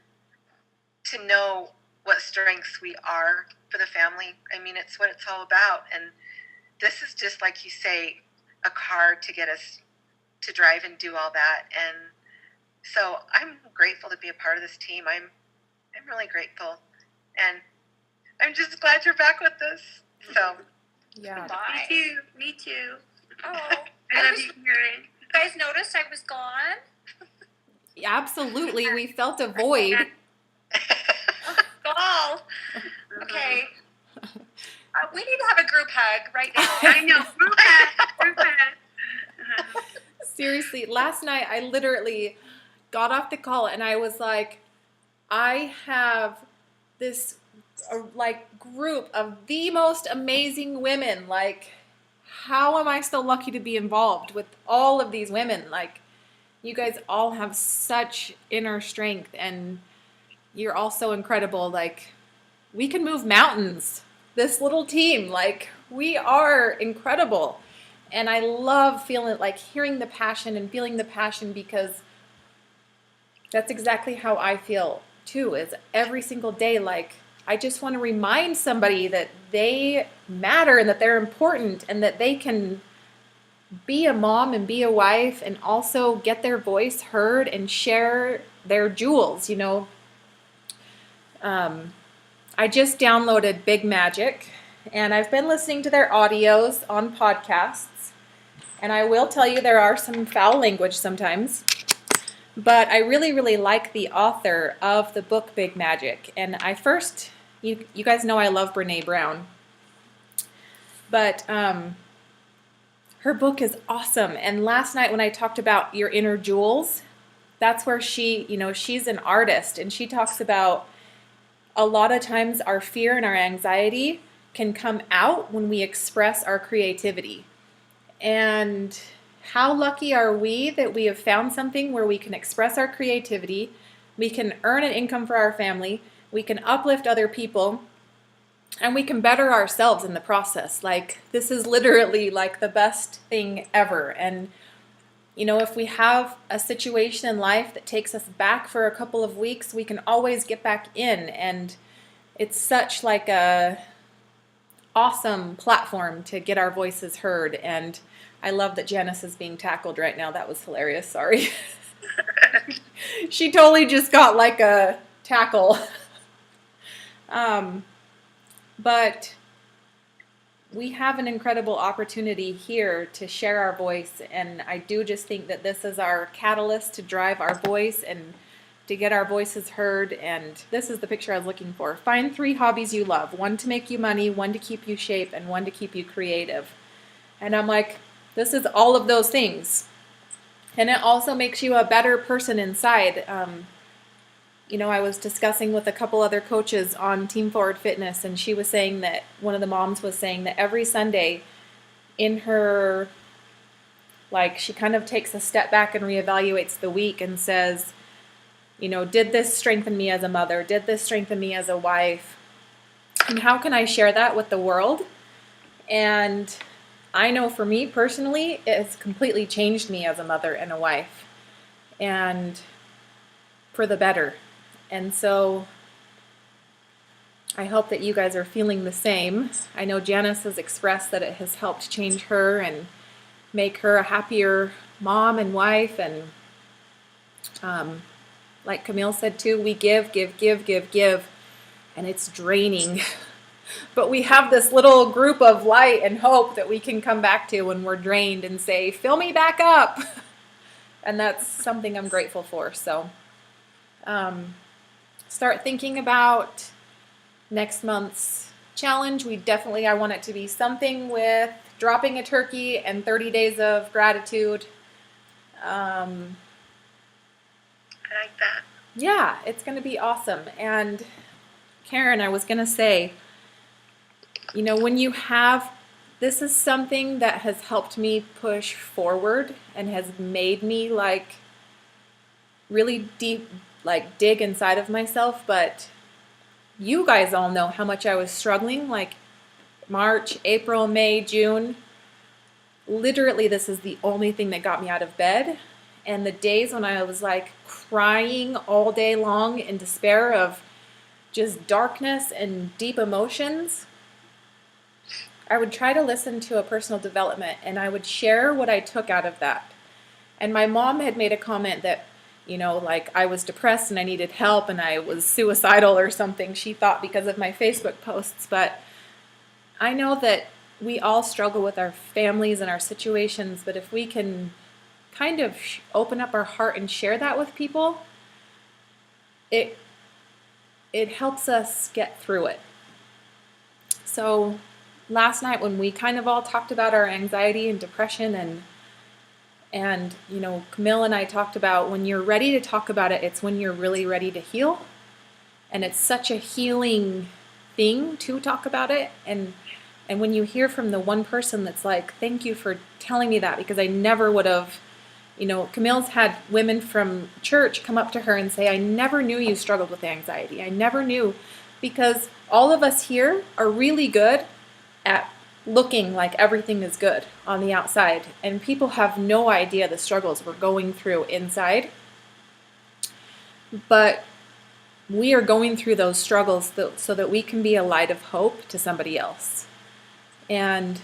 to know what strengths we are for the family. I mean, it's what it's all about. And this is just, like you say, a car to get us to drive and do all that. And so I'm grateful to be a part of this team. I'm really grateful. And I'm just glad you're back with us. So Yeah. Bye. Me too. Oh, I love you, Karen. you guys noticed I was gone? Absolutely. We felt a void. Gall. Okay. group hug right now. I know. Group hug. Seriously, last night I literally got off the call and I was like, I have this like group of the most amazing women. Like, how am I so lucky to be involved with all of these women? Like, you guys all have such inner strength and you're all so incredible. Like, we can move mountains. This little team, like, we are incredible. And I love feeling like hearing the passion and feeling the passion, because that's exactly how I feel too, is every single day. Like, I just want to remind somebody that they matter and that they're important and that they can be a mom and be a wife and also get their voice heard and share their jewels, you know. I just downloaded Big Magic and I've been listening to their audios on podcasts. And I will tell you there are some foul language sometimes. But I really, really like the author of the book Big Magic. And you guys know I love Brene Brown. But her book is awesome. And last night when I talked about your inner jewels, that's where she's an artist. And she talks about a lot of times our fear and our anxiety can come out when we express our creativity. And how lucky are we that we have found something where we can express our creativity, we can earn an income for our family, we can uplift other people, and we can better ourselves in the process. Like, this is literally like the best thing ever. And, you know, if we have a situation in life that takes us back for a couple of weeks, we can always get back in. And it's such like a awesome platform to get our voices heard. And I love that Janice is being tackled right now. That was hilarious. Sorry. She totally just got like a tackle. But we have an incredible opportunity here to share our voice. And I do just think that this is our catalyst to drive our voice and to get our voices heard. And this is the picture I was looking for. Find 3 hobbies you love. 1 to make you money, 1 to keep you shape, and 1 to keep you creative. And I'm like, this is all of those things. And it also makes you a better person inside. You know, I was discussing with a couple other coaches on Team Forward Fitness, and she was saying that one of the moms was saying that every Sunday in her, like, she kind of takes a step back and reevaluates the week and says, you know, did this strengthen me as a mother? Did this strengthen me as a wife? And how can I share that with the world? And I know for me personally, it has completely changed me as a mother and a wife, and for the better. And so I hope that you guys are feeling the same. I know Janice has expressed that it has helped change her and make her a happier mom and wife. And like Camille said too, we give, and it's draining. But we have this little group of light and hope that we can come back to when we're drained and say, fill me back up. And that's something I'm grateful for. So start thinking about next month's challenge. I want it to be something with dropping a turkey and 30 days of gratitude. I like that. Yeah, it's going to be awesome. And Karen, I was going to say, you know, this is something that has helped me push forward and has made me like really deep, like dig inside of myself. But you guys all know how much I was struggling, like March, April, May, June. Literally, this is the only thing that got me out of bed. And the days when I was like crying all day long in despair of just darkness and deep emotions, I would try to listen to a personal development and I would share what I took out of that. And my mom had made a comment that, you know, like I was depressed and I needed help and I was suicidal or something, she thought, because of my Facebook posts. But I know that we all struggle with our families and our situations, but if we can kind of open up our heart and share that with people, it helps us get through it. So last night when we kind of all talked about our anxiety and depression and you know, Camille and I talked about when you're ready to talk about it, it's when you're really ready to heal. And it's such a healing thing to talk about it. And when you hear from the one person that's like, thank you for telling me that, because I never would have, you know, Camille's had women from church come up to her and say, I never knew you struggled with anxiety. I never knew, because all of us here are really good at looking like everything is good on the outside. And people have no idea the struggles we're going through inside. But we are going through those struggles so that we can be a light of hope to somebody else. And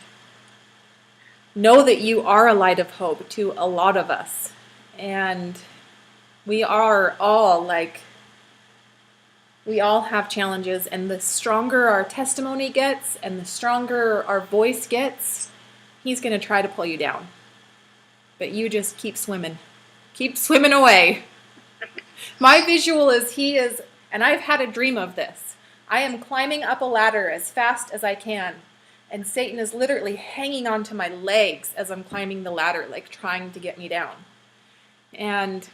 know that you are a light of hope to a lot of us. And we are all like, we all have challenges, and the stronger our testimony gets and the stronger our voice gets, he's going to try to pull you down. But you just keep swimming. Keep swimming away. My visual is he is, and I've had a dream of this. I am climbing up a ladder as fast as I can, and Satan is literally hanging onto my legs as I'm climbing the ladder, like trying to get me down. And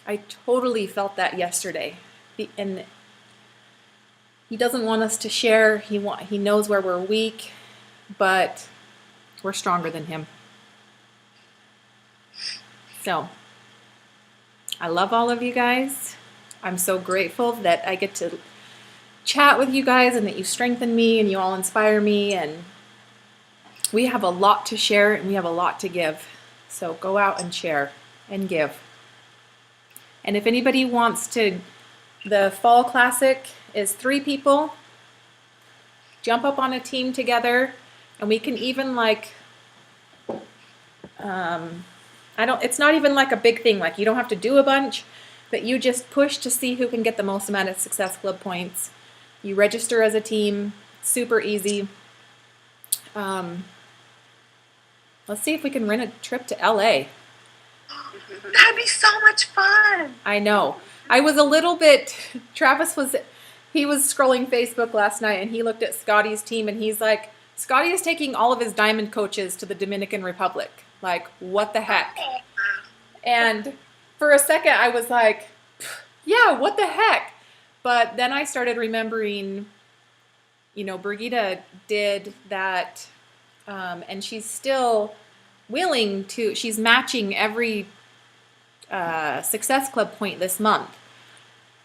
I totally felt that yesterday. And he doesn't want us to share. He knows where we're weak, but we're stronger than him. So, I love all of you guys. I'm so grateful that I get to chat with you guys and that you strengthen me and you all inspire me, and we have a lot to share and we have a lot to give. So go out and share and give. And if anybody wants to, the Fall Classic is 3 people. Jump up on a team together, and we can even like, it's not even like a big thing. Like you don't have to do a bunch, but you just push to see who can get the most amount of Success Club points. You register as a team, super easy. Let's see if we can rent a trip to LA. That'd be so much fun. I know. I was a little bit, Travis was scrolling Facebook last night and he looked at Scotty's team and he's like, Scotty is taking all of his diamond coaches to the Dominican Republic. Like, what the heck? And for a second I was like, yeah, what the heck? But then I started remembering, you know, Brigitte did that, and she's still willing to, she's matching every Success Club point this month.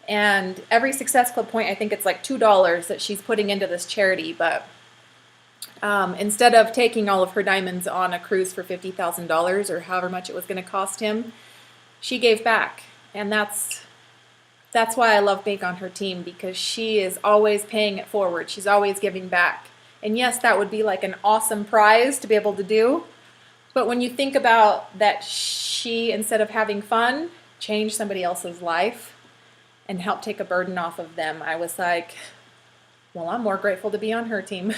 And every Success Club point, I think it's like $2 that she's putting into this charity. But instead of taking all of her diamonds on a cruise for $50,000 or however much it was going to cost him, she gave back. And that's why I love being on her team, because she is always paying it forward. She's always giving back. And yes, that would be like an awesome prize to be able to do. But when you think about that, she, instead of having fun, changed somebody else's life and helped take a burden off of them, I was like, well, I'm more grateful to be on her team.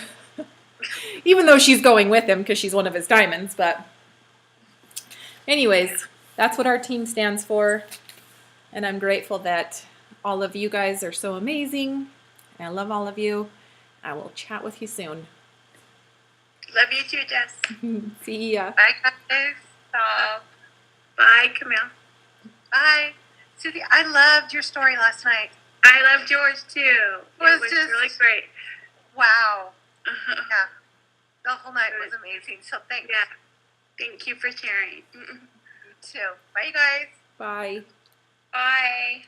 Even though she's going with him because she's one of his diamonds. But anyways, that's what our team stands for. And I'm grateful that all of you guys are so amazing. And I love all of you. I will chat with you soon. Love you too, Jess. See ya. Bye, guys. Bye, Camille. Bye. Susie, I loved your story last night. I loved yours too. It was just really great. Wow. Yeah. The whole night was amazing. So thanks. Yeah. Thank you for sharing. You too. Bye, you guys. Bye. Bye.